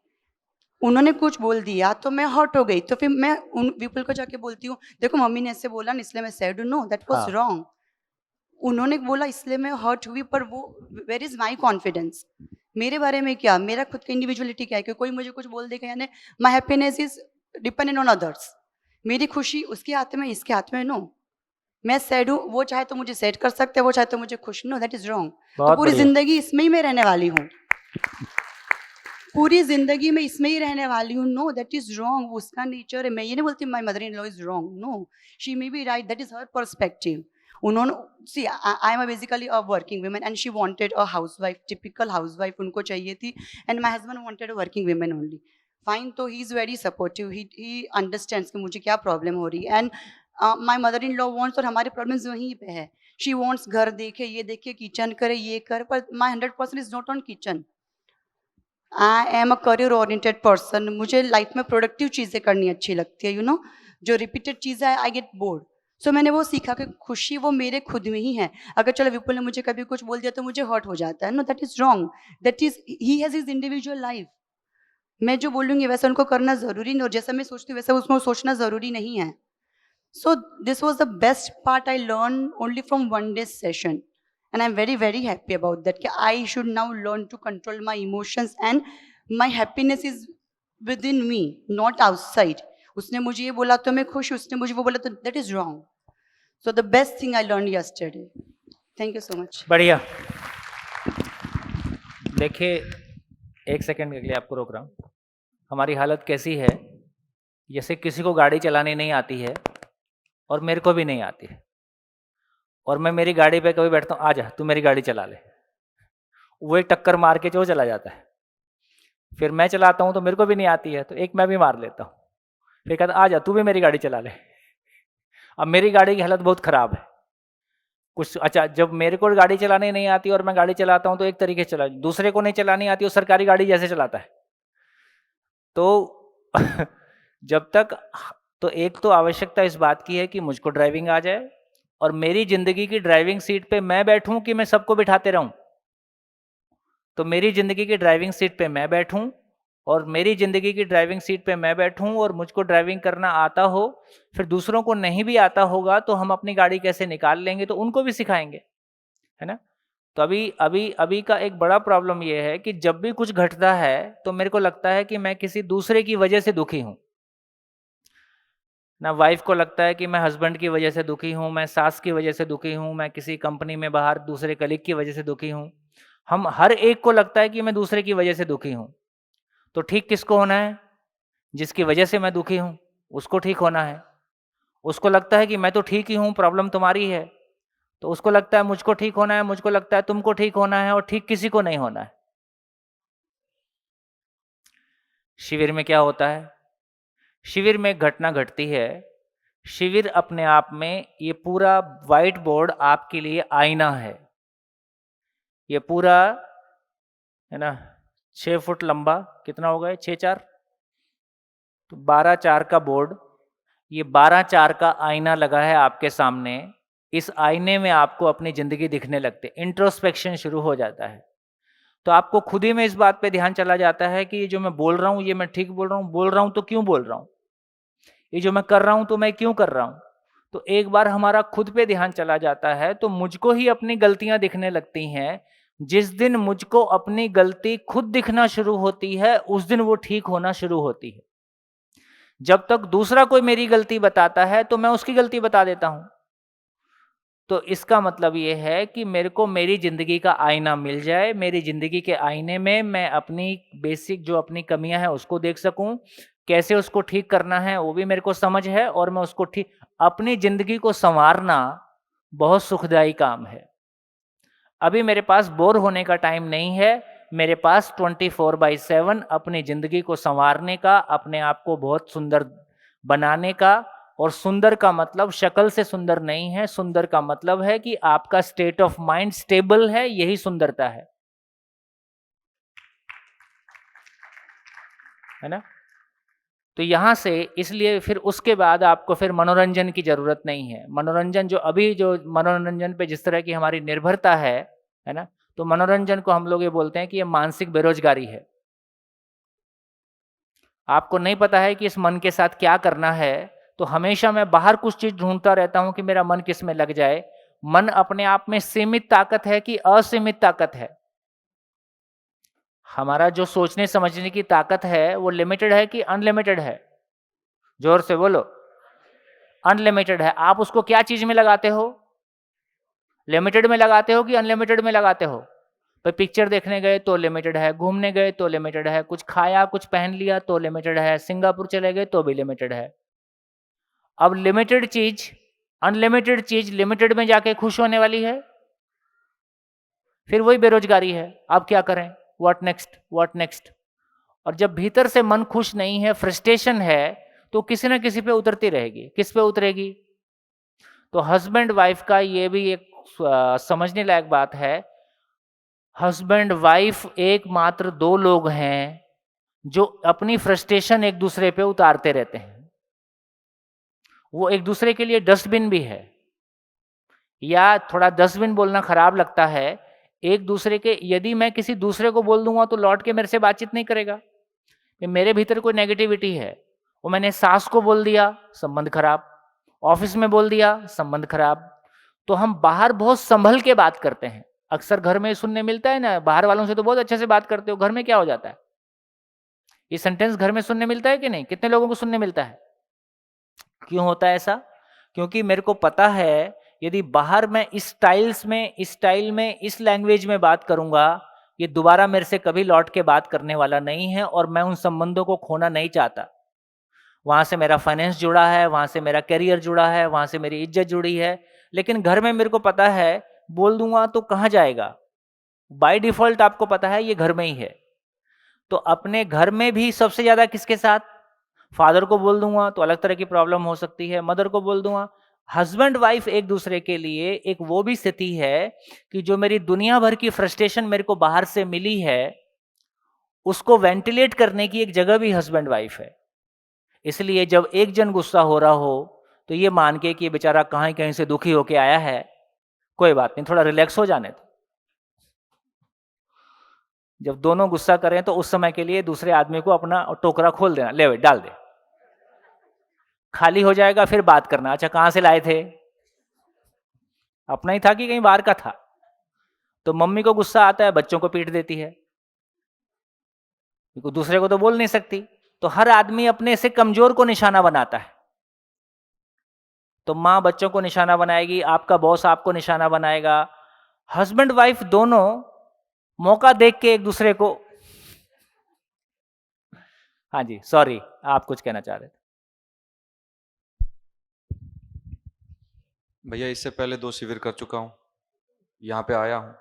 उन्होंने कुछ बोल दिया तो मैं हर्ट हो गई, तो फिर मैं उन पीपल को जाके बोलती हूँ, देखो मम्मी ने ऐसे बोला ना इसलिए मैं सैड हूँ, नो, दैट वाज रॉन्ग। उन्होंने बोला इसलिए मैं हर्ट हुई, पर वो वेयर इज माई कॉन्फिडेंस, मेरे बारे में क्या, मेरा खुद का इंडिविजुअलिटी क्या है कि कोई मुझे कुछ बोल देगा, यानी my happiness is dependent on others. मेरी खुशी उसके हाथ में, इसके हाथ में, नो। मैं सैड हूँ, वो चाहे तो मुझे सैड कर सकते हैं, वो चाहे तो मुझे खुश, नो, दैट इज रॉन्ग। तो पूरी जिंदगी इसमें ही मैं रहने वाली हूँ, पूरी जिंदगी में इसमें ही रहने वाली हूँ, नो, दैट इज रॉन्ग। उसका नेचर है। मैं ये नहीं बोलती my mother in law is wrong, no, she may be right, that is her perspective. उन्होंने, see I am basically a working women and she wanted a housewife, typical housewife उनको चाहिए थी, and my husband wanted a working women only. Fine, तो he is very supportive, he understands कि मुझे क्या problem हो रही है, and my mother in law wants, और हमारे प्रॉब्लम्स वहीं पे है। शी वांट्स घर देखे, ये देखे, किचन करे, ये कर, पर माई 100% is not on kitchen. I am a career oriented person. मुझे लाइफ में प्रोडक्टिव चीज़ें करनी अच्छी लगती है, यू नो, जो रिपीटेड चीज़ें आई गेट बोर्ड। सो मैंने वो सीखा कि खुशी वो मेरे खुद में ही है। अगर चलो विपुल ने मुझे कभी कुछ बोल दिया तो मुझे हर्ट हो जाता है, no, that is wrong, that is, he has his individual life. मैं जो बोलूँगी वैसा उनको करना ज़रूरी नहीं, और जैसा मैं सोचती हूँ वैसा उसमें सोचना ज़रूरी नहीं है। So this was the best part I learn only from one day session, and I'm very very happy about that कि I should now learn to control my emotions and my happiness is within me, not outside. उसने मुझे ये बोला तो मैं खुश, उसने मुझे वो बोला तो that is wrong. So the best thing I learned yesterday. Thank you so much. बढ़िया। देखिए, एक सेकंड के लिए आपको रोक रहा हूँ। हमारी हालत कैसी है, जैसे किसी को गाड़ी चलानी नहीं आती है और मेरे को भी नहीं आती है, और मैं मेरी गाड़ी पे कभी बैठता हूँ, आ जा तू मेरी गाड़ी चला ले, वो एक टक्कर मार के जो चला जाता है। फिर मैं चलाता हूँ तो मेरे को भी नहीं आती है, तो एक मैं भी मार लेता हूँ, फिर कहता आ जा तू भी मेरी गाड़ी चला ले। अब मेरी गाड़ी की हालत बहुत ख़राब है कुछ। अच्छा, जब मेरे को गाड़ी चलानी नहीं आती और मैं गाड़ी चलाता हूँ तो एक तरीके से चला, दूसरे को नहीं चलानी आती, वो सरकारी गाड़ी जैसे चलाता है। तो जब तक, तो एक तो आवश्यकता इस बात की है कि मुझको ड्राइविंग आ जाए और मेरी जिंदगी की ड्राइविंग सीट पे मैं बैठूं कि मैं सबको बिठाते रहूं। तो मेरी जिंदगी की ड्राइविंग सीट पे मैं बैठूं, और मेरी जिंदगी की ड्राइविंग सीट पे मैं बैठूं और मुझको ड्राइविंग करना आता हो। फिर दूसरों को नहीं भी आता होगा तो हम अपनी गाड़ी कैसे निकाल लेंगे, तो उनको भी सिखाएंगे, है ना। तो अभी का एक बड़ा प्रॉब्लम ये है कि जब भी कुछ घटता है तो मेरे को लगता है कि मैं किसी दूसरे की वजह से दुखी हूं ना। वाइफ को लगता है कि मैं हस्बैंड की वजह से दुखी हूँ, मैं सास की वजह से दुखी हूँ, मैं किसी कंपनी में बाहर दूसरे कलीग की वजह से दुखी हूँ। हम हर एक को लगता है कि मैं दूसरे की वजह से दुखी हूँ। तो ठीक किसको होना है? जिसकी वजह से मैं दुखी हूं, उसको ठीक होना है। उसको लगता है कि मैं तो ठीक ही हूं, प्रॉब्लम तुम्हारी है। तो उसको लगता है मुझको ठीक होना है, मुझको लगता है तुमको ठीक होना है, और ठीक किसी को नहीं होना है। शिविर में क्या होता है? शिविर में एक घटना घटती है। शिविर अपने आप में, ये पूरा व्हाइट बोर्ड आपके लिए आईना है। ये पूरा है ना 6 फुट लंबा, कितना होगा 6×4, तो 12×4 का बोर्ड। ये 12×4 का आईना लगा है आपके सामने। इस आईने में आपको अपनी जिंदगी दिखने लगते, इंट्रोस्पेक्शन शुरू हो जाता है। तो आपको खुद ही में इस बात पे ध्यान चला जाता है कि ये जो मैं बोल रहा हूँ, ये मैं ठीक बोल रहा हूँ तो क्यों बोल रहा हूँ, ये जो मैं कर रहा हूँ तो मैं क्यों कर रहा हूँ। तो एक बार हमारा खुद पे ध्यान चला जाता है तो मुझको ही अपनी गलतियां दिखने लगती हैं। जिस दिन मुझको अपनी गलती खुद दिखना शुरू होती है, उस दिन वो ठीक होना शुरू होती है। जब तक दूसरा कोई मेरी गलती बताता है तो मैं उसकी गलती बता देता हूं। तो इसका मतलब ये है कि मेरे को मेरी जिंदगी का आईना मिल जाए, मेरी जिंदगी के आईने में मैं अपनी बेसिक जो अपनी कमियां हैं उसको देख सकूं, कैसे उसको ठीक करना है वो भी मेरे को समझ है, और मैं उसको ठीक, अपनी जिंदगी को संवारना बहुत सुखदायी काम है। अभी मेरे पास बोर होने का टाइम नहीं है, मेरे पास 24/7 अपनी जिंदगी को संवारने का, अपने आप को बहुत सुंदर बनाने का। और सुंदर का मतलब शक्ल से सुंदर नहीं है, सुंदर का मतलब है कि आपका स्टेट ऑफ माइंड स्टेबल है, यही सुंदरता है ना। तो यहां से इसलिए फिर उसके बाद आपको फिर मनोरंजन की जरूरत नहीं है। मनोरंजन जो अभी जो मनोरंजन पे जिस तरह की हमारी निर्भरता है ना, तो मनोरंजन को हम लोग ये बोलते हैं कि ये मानसिक बेरोजगारी है। आपको नहीं पता है कि इस मन के साथ क्या करना है, तो हमेशा मैं बाहर कुछ चीज ढूंढता रहता हूं कि मेरा मन किस में लग जाए। मन अपने आप में सीमित ताकत है कि असीमित ताकत है? हमारा जो सोचने समझने की ताकत है वो लिमिटेड है कि अनलिमिटेड है? जोर से बोलो। अनलिमिटेड है। आप उसको क्या चीज में लगाते हो? लिमिटेड में लगाते हो कि अनलिमिटेड में लगाते हो? तो पिक्चर देखने गए तो लिमिटेड है, घूमने गए तो लिमिटेड है, कुछ खाया कुछ पहन लिया तो लिमिटेड है, सिंगापुर चले गए तो भी लिमिटेड है। अब लिमिटेड चीज, अनलिमिटेड चीज लिमिटेड में जाके खुश होने वाली है? फिर वही बेरोजगारी है। अब क्या करें? What next, what next. और जब भीतर से मन खुश नहीं है, फ्रस्ट्रेशन है, तो किसी ना किसी पे उतरती रहेगी। किस पे उतरेगी? तो हस्बैंड वाइफ का ये भी एक समझने लायक बात है। हस्बैंड वाइफ एकमात्र 2 लोग हैं जो अपनी फ्रस्ट्रेशन एक दूसरे पे उतारते रहते हैं। वो एक दूसरे के लिए डस्टबिन भी है, या थोड़ा डस्टबिन बोलना खराब लगता है। एक दूसरे के, यदि मैं किसी दूसरे को बोल दूंगा तो लौट के मेरे से बातचीत नहीं करेगा, कि मेरे भीतर कोई नेगेटिविटी है। वो मैंने सास को बोल दिया, संबंध खराब। ऑफिस में बोल दिया, संबंध खराब। तो हम बाहर बहुत संभल के बात करते हैं। अक्सर घर में सुनने मिलता है ना, बाहर वालों से तो बहुत अच्छे से बात करते हो, घर में क्या हो जाता है? ये सेंटेंस घर में सुनने मिलता है कि नहीं? कितने लोगों को सुनने मिलता है? क्यों होता है ऐसा? क्योंकि मेरे को पता है यदि बाहर मैं इस स्टाइल में इस लैंग्वेज में बात करूंगा, ये दोबारा मेरे से कभी लौट के बात करने वाला नहीं है, और मैं उन संबंधों को खोना नहीं चाहता। वहां से मेरा फाइनेंस जुड़ा है, वहां से मेरा करियर जुड़ा है, वहां से मेरी इज्जत जुड़ी है। लेकिन घर में मेरे को पता है बोल दूंगा तो कहाँ जाएगा? बाय डिफॉल्ट आपको पता है ये घर में ही है। तो अपने घर में भी सबसे ज्यादा किसके साथ? फादर को बोल दूंगा तो अलग तरह की प्रॉब्लम हो सकती है, मदर को बोल दूंगा। हस्बैंड वाइफ एक दूसरे के लिए एक वो भी स्थिति है कि जो मेरी दुनिया भर की फ्रस्ट्रेशन मेरे को बाहर से मिली है, उसको वेंटिलेट करने की एक जगह भी हस्बैंड वाइफ है। इसलिए जब एक जन गुस्सा हो रहा हो तो ये मान के कि ये बेचारा कहीं कहीं से दुखी होके आया है, कोई बात नहीं, थोड़ा रिलैक्स हो जाने दो। जब दोनों गुस्सा करें तो उस समय के लिए दूसरे आदमी को अपना टोकरा खोल देना, ले भाई डाल दे, खाली हो जाएगा, फिर बात करना। अच्छा कहां से लाए थे? अपना ही था कि कहीं बाहर का था? तो मम्मी को गुस्सा आता है, बच्चों को पीट देती है, क्योंकि दूसरे को तो बोल नहीं सकती। तो हर आदमी अपने से कमजोर को निशाना बनाता है। तो माँ बच्चों को निशाना बनाएगी, आपका बॉस आपको निशाना बनाएगा। हस्बैंड वाइफ दोनों मौका देख के एक दूसरे को हाँ जी, सॉरी, आप कुछ कहना चाह रहे थे। भैया इससे पहले 2 शिविर कर चुका हूँ, यहाँ पे आया हूँ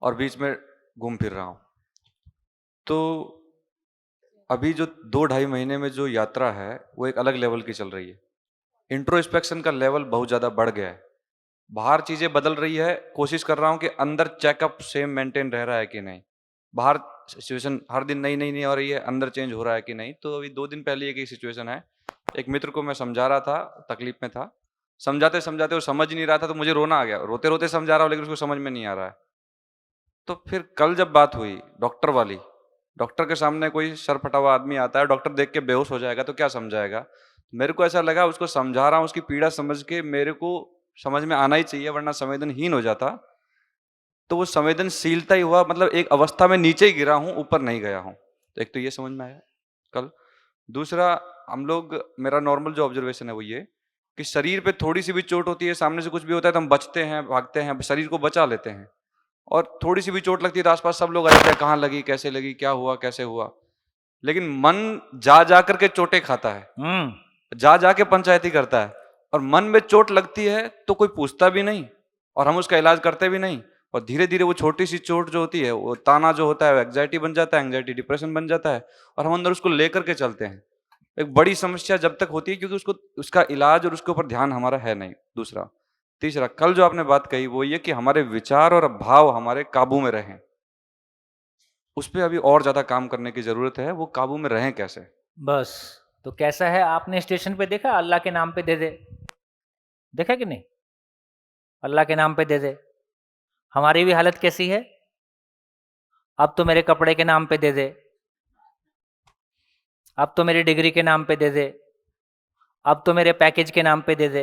और बीच में घूम फिर रहा हूँ। तो अभी जो 2-2.5 महीने में जो यात्रा है वो एक अलग लेवल की चल रही है। इंट्रोस्पेक्शन का लेवल बहुत ज़्यादा बढ़ गया है। बाहर चीज़ें बदल रही है, कोशिश कर रहा हूँ कि अंदर चेकअप सेम मेंटेन रह रहा है कि नहीं। बाहर सिचुएशन हर दिन नई नई नहीं हो रही है, अंदर चेंज हो रहा है कि नहीं। तो अभी 2 दिन पहले एक सिचुएशन है, एक मित्र को मैं समझा रहा था, तकलीफ में था, समझाते समझाते वो समझ ही नहीं रहा था, तो मुझे रोना आ गया। रोते रोते समझा रहा हूँ लेकिन उसको समझ में नहीं आ रहा है। तो फिर कल जब बात हुई डॉक्टर वाली, डॉक्टर के सामने कोई सर फटा हुआ आदमी आता है, डॉक्टर देख के बेहोश हो जाएगा तो क्या समझाएगा। मेरे को ऐसा लगा उसको समझा रहा हूँ, उसकी पीड़ा समझ के मेरे को समझ में आना ही चाहिए, वरना संवेदनहीन हो जाता। तो वो संवेदनशीलता ही हुआ, मतलब एक अवस्था में नीचे ही गिरा हूँ, ऊपर नहीं गया हूँ। तो एक तो ये समझ में आया कल। दूसरा, हम लोग, मेरा नॉर्मल जो ऑब्जर्वेशन है वो ये कि शरीर पे थोड़ी सी भी चोट होती है, सामने से कुछ भी होता है तो हम बचते हैं, भागते हैं, शरीर को बचा लेते हैं। और थोड़ी सी भी चोट लगती है तो आसपास सब लोग आ जाते हैं, कहाँ लगी, कैसे लगी, क्या हुआ, कैसे हुआ। लेकिन मन जा जा करके चोटें खाता है, जा जा के पंचायती करता है। और मन में चोट लगती है तो कोई पूछता भी नहीं और हम उसका इलाज करते भी नहीं। और धीरे धीरे वो छोटी सी चोट जो होती है, वो ताना जो होता है, वो एंग्जाइटी बन जाता है, एंग्जाइटी डिप्रेशन बन जाता है और हम अंदर उसको लेकर के चलते हैं। एक बड़ी समस्या जब तक होती है क्योंकि उसको, उसका इलाज और उसके ऊपर ध्यान हमारा है नहीं। दूसरा, तीसरा, कल जो आपने बात कही वो ये कि हमारे विचार और भाव हमारे काबू में रहें, उस पर अभी और ज्यादा काम करने की जरूरत है। वो काबू में रहें कैसे? बस, तो कैसा है, आपने स्टेशन पे देखा अल्लाह के नाम पे दे दे, देखा कि नहीं? अल्लाह के नाम पे दे दे। हमारी भी हालत कैसी है? अब तो मेरे कपड़े के नाम पे दे दे, अब तो मेरी डिग्री के नाम पे दे दे, अब तो मेरे पैकेज के नाम पे दे दे,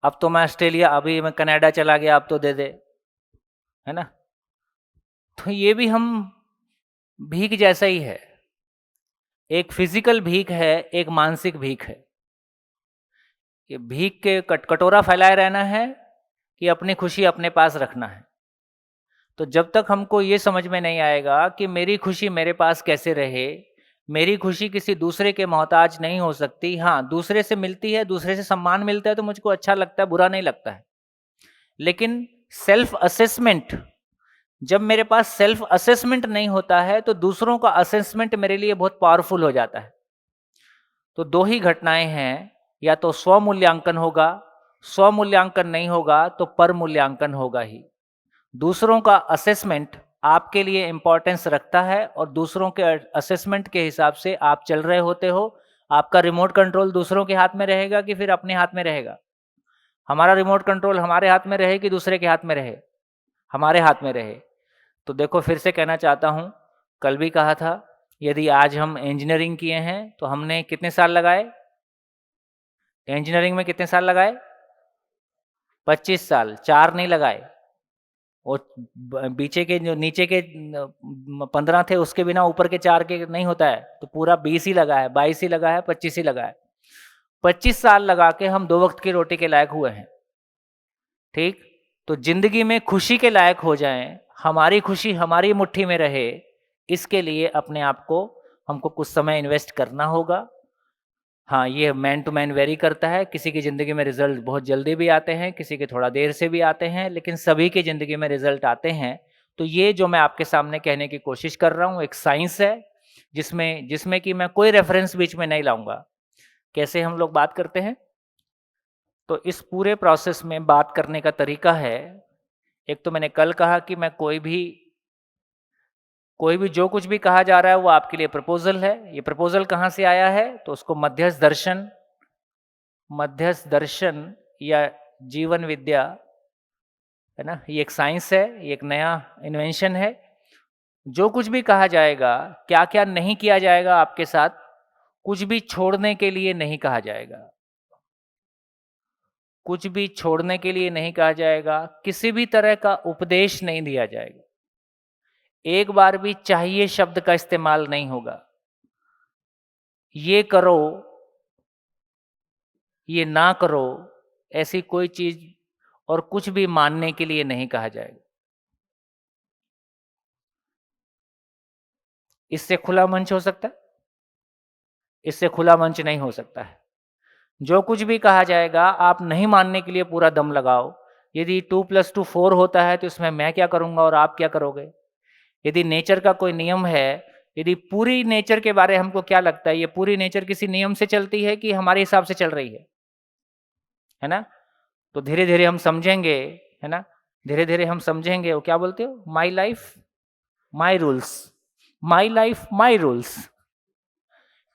अब तो मैं ऑस्ट्रेलिया, अभी मैं कनाडा चला गया, अब तो दे दे, है ना? तो ये भी हम भीख जैसा ही है। एक फिजिकल भीख है, एक मानसिक भीख है। ये भीख के कटोरा फैलाए रहना है कि अपनी खुशी अपने पास रखना है। तो जब तक हमको ये समझ में नहीं आएगा कि मेरी खुशी मेरे पास कैसे रहे, मेरी खुशी किसी दूसरे के मोहताज नहीं हो सकती। हाँ, दूसरे से मिलती है, दूसरे से सम्मान मिलता है तो मुझको अच्छा लगता है, बुरा नहीं लगता है। लेकिन सेल्फ असेसमेंट, जब मेरे पास सेल्फ असेसमेंट नहीं होता है तो दूसरों का असेसमेंट मेरे लिए बहुत पावरफुल हो जाता है। तो 2 ही घटनाएं हैं, या तो स्व मूल्यांकन होगा, स्व मूल्यांकन नहीं होगा तो पर मूल्यांकन होगा ही। दूसरों का असेसमेंट आपके लिए इंपॉर्टेंस रखता है और दूसरों के असेसमेंट के हिसाब से आप चल रहे होते हो। आपका रिमोट कंट्रोल दूसरों के हाथ में रहेगा कि फिर अपने हाथ में रहेगा? हमारा रिमोट कंट्रोल हमारे हाथ में रहे कि दूसरे के हाथ में रहे? हमारे हाथ में रहे। तो देखो, फिर से कहना चाहता हूँ, कल भी कहा था, यदि आज हम इंजीनियरिंग किए हैं तो हमने कितने साल लगाए? इंजीनियरिंग में कितने साल लगाए? 25 साल, 4 नहीं लगाए। और पीछे के जो नीचे के 15 थे उसके बिना ऊपर के 4 के नहीं होता है, तो पूरा 20 ही लगा है, 22 ही लगा है, 25 ही लगा है। 25 साल लगा के हम 2 वक्त की रोटी के लायक हुए हैं। ठीक, तो जिंदगी में खुशी के लायक हो जाएं, हमारी खुशी हमारी मुट्ठी में रहे, इसके लिए अपने आप को हमको कुछ समय इन्वेस्ट करना होगा। हाँ, ये मैन टू मैन वेरी करता है, किसी की ज़िंदगी में रिजल्ट बहुत जल्दी भी आते हैं, किसी के थोड़ा देर से भी आते हैं, लेकिन सभी की ज़िंदगी में रिजल्ट आते हैं। तो ये जो मैं आपके सामने कहने की कोशिश कर रहा हूँ एक साइंस है, जिसमें कि मैं कोई रेफरेंस बीच में नहीं लाऊंगा। कैसे हम लोग बात करते हैं, तो इस पूरे प्रोसेस में बात करने का तरीका है, एक तो मैंने कल कहा कि मैं कोई भी जो कुछ भी कहा जा रहा है वो आपके लिए प्रपोजल है। ये प्रपोजल कहाँ से आया है, तो उसको मध्यस्थ दर्शन या जीवन विद्या, है ना, ये एक साइंस है, ये एक नया इन्वेंशन है। जो कुछ भी कहा जाएगा, क्या क्या नहीं किया जाएगा आपके साथ, कुछ भी छोड़ने के लिए नहीं कहा जाएगा, कुछ भी छोड़ने के लिए नहीं कहा जाएगा, किसी भी तरह का उपदेश नहीं दिया जाएगा, एक बार भी चाहिए शब्द का इस्तेमाल नहीं होगा। ये करो, ये ना करो, ऐसी कोई चीज और कुछ भी मानने के लिए नहीं कहा जाएगा। इससे खुला मंच हो सकता है। इससे खुला मंच नहीं हो सकता है। जो कुछ भी कहा जाएगा आप नहीं मानने के लिए पूरा दम लगाओ। यदि 2+2 4 होता है तो इसमें मैं क्या करूँगा और आप क्या करोगे? यदि नेचर का कोई नियम है, यदि पूरी नेचर के बारे हमको क्या लगता है, ये पूरी नेचर किसी नियम से चलती है कि हमारे हिसाब से चल रही है ना? तो धीरे-धीरे हम समझेंगे, है ना? धीरे-धीरे हम समझेंगे, वो क्या बोलते हो? My life my rules, my life my rules.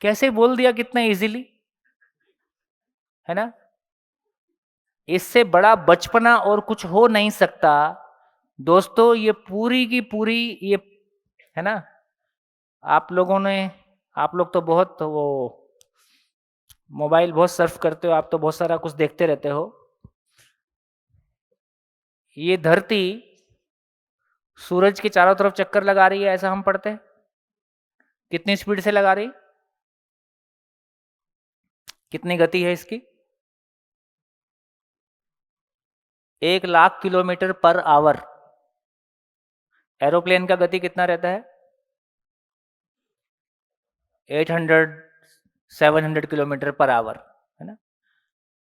कैसे बोल दिया कितना इजीली, है ना? इससे बड़ा बचपना और कुछ हो नहीं सकता। दोस्तों ये पूरी की पूरी ये, है ना? आप लोग तो बहुत वो मोबाइल बहुत सर्फ करते हो, आप तो बहुत सारा कुछ देखते रहते हो। ये धरती सूरज के चारों तरफ चक्कर लगा रही है, ऐसा हम पढ़ते हैं। कितनी स्पीड से लगा रही? कितनी गति है इसकी? 1,00,000 किलोमीटर पर आवर। एरोप्लेन का गति कितना रहता है? 800-700 किलोमीटर पर आवर, है ना?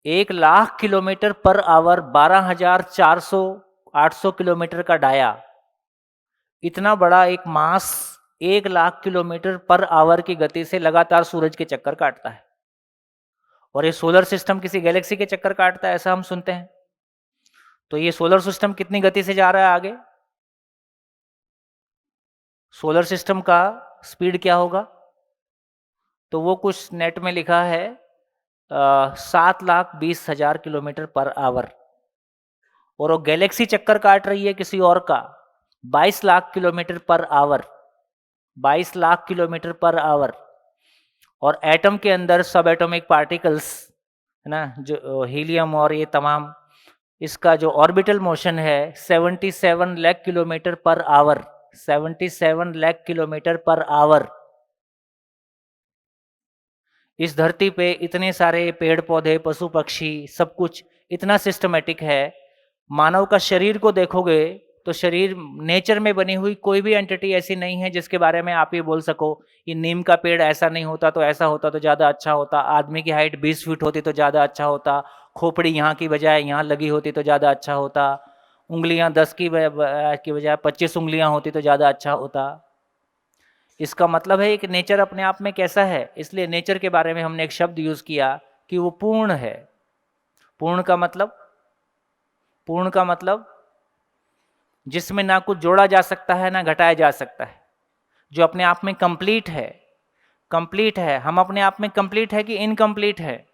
1,00,000 किलोमीटर पर आवर, 12,400-800 किलोमीटर का डाया, इतना बड़ा एक मास 1,00,000 किलोमीटर पर आवर की गति से लगातार सूरज के चक्कर काटता है। और ये सोलर सिस्टम किसी गैलेक्सी के चक्कर काटता है, ऐसा हम सुनते हैं। तो ये सोलर सिस्टम कितनी गति से जा रहा है आगे? सोलर सिस्टम का स्पीड क्या होगा? तो वो कुछ नेट में लिखा है 7,20,000 किलोमीटर पर आवर। और वो गैलेक्सी चक्कर काट रही है किसी और का 22,00,000 kilometre per hour, 22,00,000 kilometre per hour. और एटम के अंदर सब एटॉमिक पार्टिकल्स, है ना, जो हीलियम और ये तमाम, इसका जो ऑर्बिटल मोशन है 77 lakh kilometre per hour, 77 lakh kilometre per hour. इस धरती पे इतने सारे पेड़ पौधे, पशु पक्षी, सब कुछ इतना सिस्टमेटिक है। मानव का शरीर को देखोगे तो शरीर, नेचर में बनी हुई कोई भी एंटिटी ऐसी नहीं है जिसके बारे में आप ये बोल सको ये नीम का पेड़ ऐसा नहीं होता तो ऐसा होता तो ज़्यादा अच्छा होता, आदमी की हाइट 20 फीट होती तो ज़्यादा अच्छा होता, खोपड़ी यहाँ की बजाय यहाँ लगी होती तो ज़्यादा अच्छा होता, उंगलियाँ 10 की बजाय 25 उंगलियाँ होती तो ज़्यादा अच्छा होता। इसका मतलब है कि नेचर अपने आप में कैसा है। इसलिए नेचर के बारे में हमने एक शब्द यूज़ किया कि वो पूर्ण है। पूर्ण का मतलब, पूर्ण का मतलब जिसमें ना कुछ जोड़ा जा सकता है ना घटाया जा सकता है, जो अपने आप में कंप्लीट है। कंप्लीट है। हम अपने आप में कंप्लीट है कि इनकम्प्लीट है?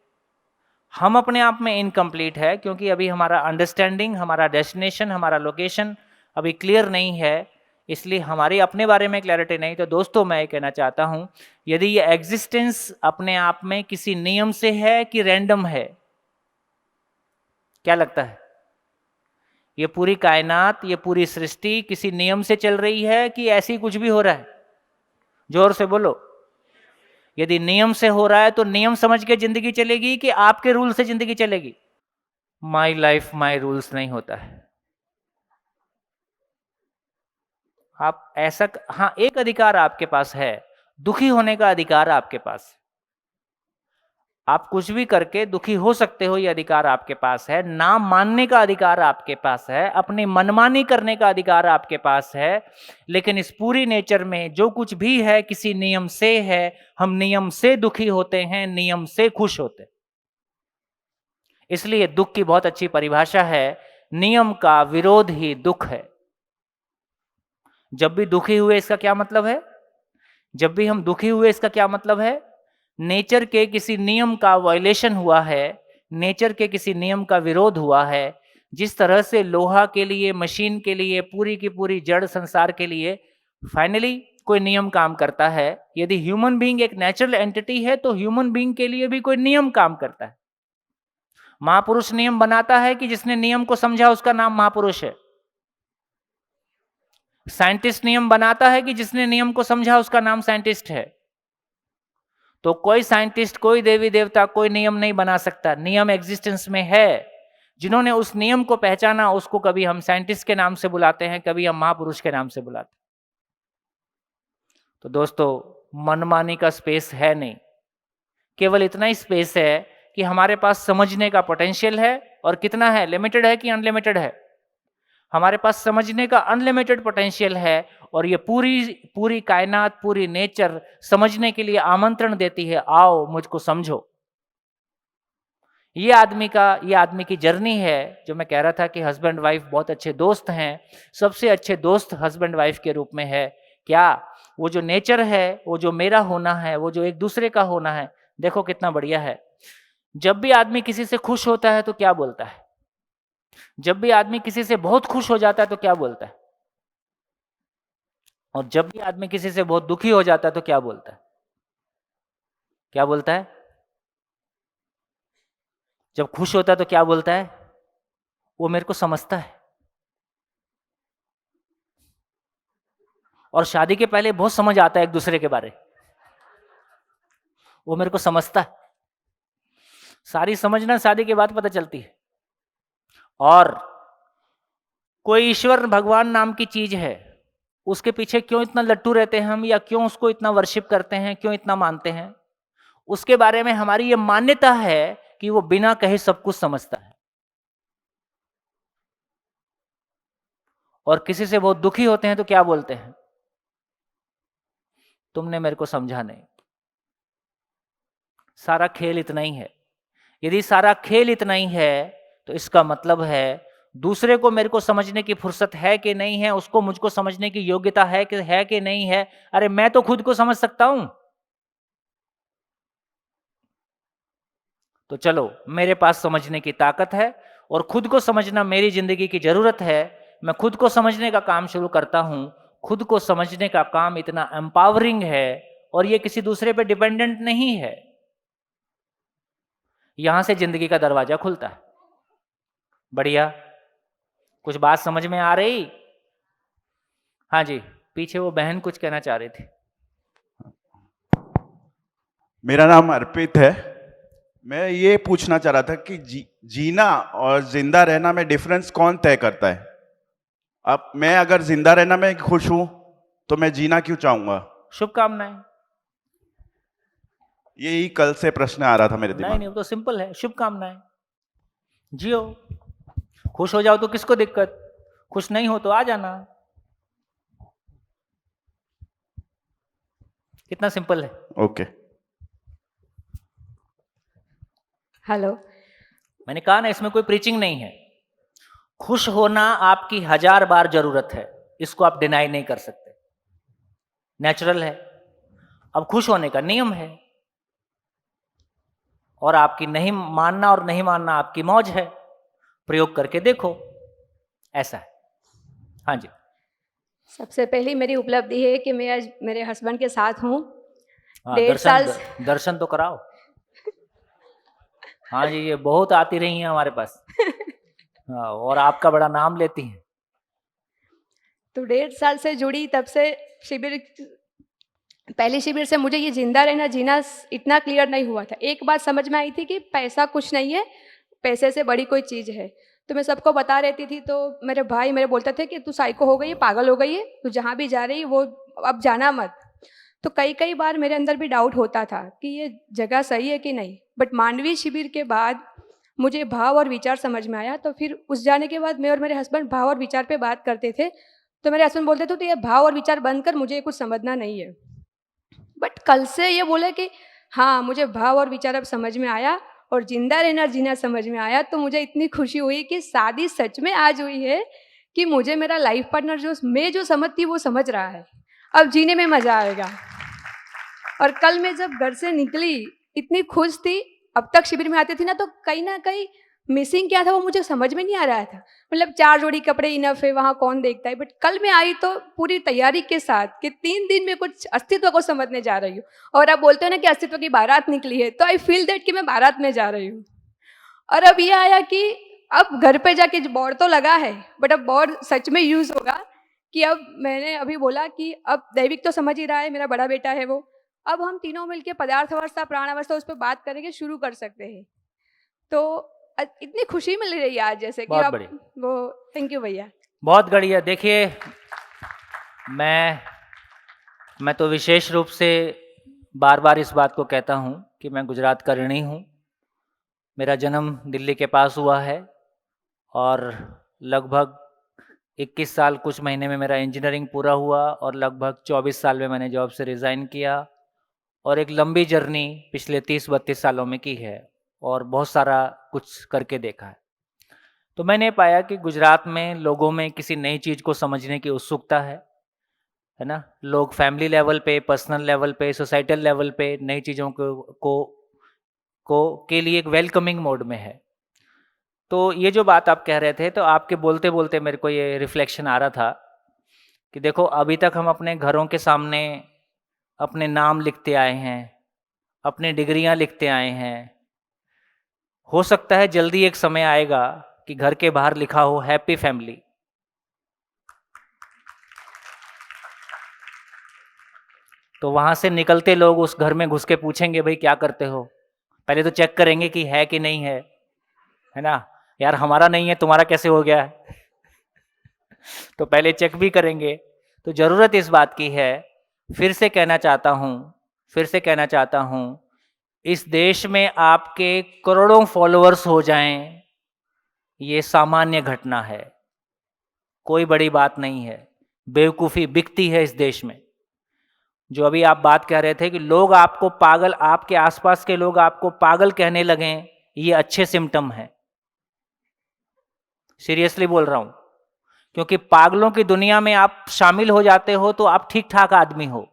हम अपने आप में इनकम्प्लीट है क्योंकि अभी हमारा अंडरस्टैंडिंग, हमारा डेस्टिनेशन, हमारा लोकेशन अभी क्लियर नहीं है, इसलिए हमारी अपने बारे में क्लैरिटी नहीं। तो दोस्तों मैं ये कहना चाहता हूँ, यदि ये एग्जिस्टेंस अपने आप में किसी नियम से है कि रैंडम है? क्या लगता है? ये पूरी कायनात, ये पूरी सृष्टि किसी नियम से चल रही है कि ऐसी कुछ भी हो रहा है? जोर से बोलो। यदि नियम से हो रहा है तो नियम समझ के जिंदगी चलेगी कि आपके रूल से जिंदगी चलेगी? माई लाइफ माई रूल्स नहीं होता है। आप ऐसा, हाँ, एक अधिकार आपके पास है, दुखी होने का अधिकार आपके पास है। आप कुछ भी करके दुखी हो सकते हो, ये अधिकार आपके पास है। ना मानने का अधिकार आपके पास है, अपनी मनमानी करने का अधिकार आपके पास है। लेकिन इस पूरी नेचर में जो कुछ भी है किसी नियम से है। हम नियम से दुखी होते हैं, नियम से खुश होते हैं। इसलिए दुख की बहुत अच्छी परिभाषा है, नियम का विरोध ही दुख है। जब भी दुखी हुए इसका क्या मतलब है? जब भी हम दुखी हुए इसका क्या मतलब है? नेचर के किसी नियम का वायलेशन हुआ है, नेचर के किसी नियम का विरोध हुआ है। जिस तरह से लोहा के लिए, मशीन के लिए, पूरी की पूरी जड़ संसार के लिए फाइनली कोई नियम काम करता है, यदि ह्यूमन बीइंग एक नेचुरल एंटिटी है तो ह्यूमन बीइंग के लिए भी कोई नियम काम करता है। महापुरुष नियम बनाता है कि जिसने नियम को समझा उसका नाम महापुरुष है। साइंटिस्ट नियम बनाता है कि जिसने नियम को समझा उसका नाम साइंटिस्ट है। तो कोई साइंटिस्ट, कोई देवी देवता कोई नियम नहीं बना सकता। नियम एग्जिस्टेंस में है। जिन्होंने उस नियम को पहचाना उसको कभी हम साइंटिस्ट के नाम से बुलाते हैं, कभी हम महापुरुष के नाम से बुलाते हैं। तो दोस्तों मनमानी का स्पेस है नहीं। केवल इतना ही स्पेस है कि हमारे पास समझने का पोटेंशियल है, और कितना है, लिमिटेड है कि अनलिमिटेड है? हमारे पास समझने का अनलिमिटेड पोटेंशियल है, और ये पूरी पूरी कायनात, पूरी नेचर समझने के लिए आमंत्रण देती है, आओ मुझको समझो। ये आदमी की जर्नी है, जो मैं कह रहा था कि हस्बैंड वाइफ बहुत अच्छे दोस्त हैं। सबसे अच्छे दोस्त हस्बैंड वाइफ के रूप में है क्या? वो जो नेचर है, वो जो मेरा होना है, वो जो एक दूसरे का होना है, देखो कितना बढ़िया है। जब भी आदमी किसी से खुश होता है तो क्या बोलता है? जब भी आदमी किसी से बहुत खुश हो जाता है तो क्या बोलता है? और जब भी आदमी किसी से बहुत दुखी हो जाता है तो क्या बोलता है? क्या बोलता है? जब खुश होता है तो क्या बोलता है? वो मेरे को समझता है। और शादी के पहले बहुत समझ आता है एक दूसरे के बारे, वो मेरे को समझता है। सारी समझना शादी के बाद पता चलती है। और कोई ईश्वर भगवान नाम की चीज है, उसके पीछे क्यों इतना लट्टू रहते हैं हम, या क्यों उसको इतना वर्शिप करते हैं, क्यों इतना मानते हैं? उसके बारे में हमारी ये मान्यता है कि वो बिना कहे सब कुछ समझता है। और किसी से बहुत दुखी होते हैं तो क्या बोलते हैं? तुमने मेरे को समझा नहीं। सारा खेल इतना ही है। यदि सारा खेल इतना ही है तो इसका मतलब है दूसरे को मेरे को समझने की फुर्सत है कि नहीं है, उसको मुझको समझने की योग्यता है कि नहीं है। अरे मैं तो खुद को समझ सकता हूं। तो चलो, मेरे पास समझने की ताकत है और खुद को समझना मेरी जिंदगी की जरूरत है। मैं खुद को समझने का काम शुरू करता हूं। खुद को समझने का काम इतना एम्पावरिंग है और ये किसी दूसरे पे डिपेंडेंट नहीं है। यहां से जिंदगी का दरवाजा खुलता है। बढ़िया, कुछ बात समझ में आ रही? हाँ जी, पीछे वो बहन कुछ कहना चाह रही थी। मेरा नाम अर्पित है। मैं ये पूछना चाह रहा था कि जीना और जिंदा रहना में डिफरेंस कौन तय करता है? अब मैं अगर जिंदा रहना में खुश हूं तो मैं जीना क्यों चाहूंगा? शुभकामनाएं। यही कल से प्रश्न आ रहा था मेरे दिमाग नहीं, वो तो सिंपल है। शुभकामनाएं, जियो। खुश हो जाओ तो किसको दिक्कत, खुश नहीं हो तो आ जाना। कितना सिंपल है। ओके। हेलो। मैंने कहा ना, इसमें कोई प्रीचिंग नहीं है। खुश होना आपकी 1000 बार जरूरत है, इसको आप डिनाई नहीं कर सकते। नेचुरल है। अब खुश होने का नियम है, और आपकी नहीं मानना और नहीं मानना आपकी मौज है। प्रयोग करके देखो, ऐसा है। हाँ जी। सबसे पहली मेरी उपलब्धि है कि मैं आज मेरे हस्बैंड के साथ हूँ। हाँ, 1.5 साल दर्शन तो कराओ। हाँ जी, ये बहुत आती रही हैं हमारे पास। हाँ, और आपका बड़ा नाम लेती हैं। तो 1.5 साल से जुड़ी, तब से शिविर, पहले शिविर से मुझे ये जिंदा रहना जीना इतना क्लियर नहीं हुआ था। एक बात समझ में आई थी कि पैसा कुछ नहीं है, पैसे से बड़ी कोई चीज़ है। तो मैं सबको बता रहती थी, तो मेरे भाई मेरे बोलते थे कि तू साइको हो गई है, पागल हो गई है, तू जहाँ भी जा रही है वो अब जाना मत। तो कई बार मेरे अंदर भी डाउट होता था कि ये जगह सही है कि नहीं। बट मानवीय शिविर के बाद मुझे भाव और विचार समझ में आया। तो फिर उस जाने के बाद मैं और मेरे हस्बैंड भाव और विचार पे बात करते थे। तो मेरे हस्बैंड बोलते थे तो ये भाव और विचार बंद कर, मुझे कुछ समझना नहीं है। बट कल से ये बोले कि हाँ, मुझे भाव और विचार अब समझ में आया और जिंदा रहना जीना समझ में आया। तो मुझे इतनी खुशी हुई कि शादी सच में आज हुई है कि मुझे मेरा लाइफ पार्टनर जो समझती वो समझ रहा है। अब जीने में मज़ा आएगा। और कल मैं जब घर से निकली इतनी खुश थी। अब तक शिविर में आती थी ना, तो कहीं ना कहीं मिसिंग क्या था वो मुझे समझ में नहीं आ रहा था। मतलब 4 जोड़ी कपड़े इनफ है, वहाँ कौन देखता है। बट कल मैं आई तो पूरी तैयारी के साथ कि 3 दिन में कुछ अस्तित्व को समझने जा रही हूँ। और अब बोलते हो ना कि अस्तित्व की बारात निकली है, तो आई फील दैट कि मैं बारात में जा रही हूँ। और अब ये आया कि अब घर पे जाके बोर्ड तो लगा है, बट अब बोर्ड सच में यूज होगा। कि अब मैंने अभी बोला कि अब दैविक तो समझ ही रहा है, मेरा बड़ा बेटा है वो। अब हम तीनों मिलके पदार्थ अवस्था प्राण अवस्था उस पर बात करेंगे, शुरू कर सकते हैं। तो इतनी खुशी मिल रही है आज, जैसे कि अब वो। थैंक यू भैया, बहुत बढ़िया। देखिए, मैं तो विशेष रूप से बार बार इस बात को कहता हूँ कि मैं गुजरात का ऋणी हूँ। मेरा जन्म दिल्ली के पास हुआ है और लगभग 21 साल कुछ महीने में मेरा इंजीनियरिंग पूरा हुआ और लगभग 24 साल में मैंने जॉब से रिज़ाइन किया और एक लंबी जर्नी पिछले 30-32 सालों में की है और बहुत सारा कुछ करके देखा है। तो मैंने पाया कि गुजरात में लोगों में किसी नई चीज़ को समझने की उत्सुकता है ना? लोग फैमिली लेवल पे, पर्सनल लेवल पे, सोसाइटल लेवल पे नई चीज़ों के लिए एक वेलकमिंग मोड में है। तो ये जो बात आप कह रहे थे, तो आपके बोलते बोलते मेरे को ये रिफ्लेक्शन आ रहा था कि देखो अभी तक हम अपने घरों के सामने अपने नाम लिखते आए हैं, अपने डिग्रियां लिखते आए हैं। हो सकता है जल्दी एक समय आएगा कि घर के बाहर लिखा हो हैप्पी फैमिली। तो वहां से निकलते लोग उस घर में घुस के पूछेंगे भाई क्या करते हो। पहले तो चेक करेंगे कि है कि नहीं है ना। यार हमारा नहीं है, तुम्हारा कैसे हो गया है? तो पहले चेक भी करेंगे। तो जरूरत इस बात की है, फिर से कहना चाहता हूं, इस देश में आपके करोड़ों फॉलोअर्स हो जाएं, ये सामान्य घटना है, कोई बड़ी बात नहीं है। बेवकूफ़ी बिकती है इस देश में। जो अभी आप बात कह रहे थे कि लोग आपको पागल, आपके आसपास के लोग आपको पागल कहने लगें, ये अच्छे सिम्टम है। सीरियसली बोल रहा हूं, क्योंकि पागलों की दुनिया में आप शामिल हो जाते हो तो आप ठीक ठाक आदमी हो।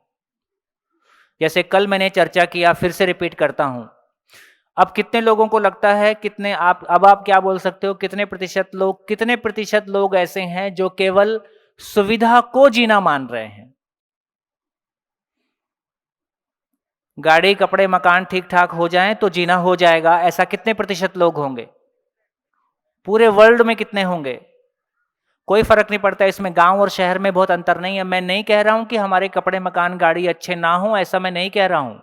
जैसे कल मैंने चर्चा किया, फिर से रिपीट करता हूं। अब कितने लोगों को लगता है, अब आप क्या बोल सकते हो, कितने प्रतिशत लोग ऐसे हैं जो केवल सुविधा को जीना मान रहे हैं? गाड़ी, कपड़े, मकान ठीक ठाक हो जाएं तो जीना हो जाएगा, ऐसा कितने प्रतिशत लोग होंगे? पूरे वर्ल्ड में कितने होंगे? कोई फर्क नहीं पड़ता इसमें, गांव और शहर में बहुत अंतर नहीं है। मैं नहीं कह रहा हूं कि हमारे कपड़े, मकान, गाड़ी अच्छे ना हो, ऐसा मैं नहीं कह रहा हूं।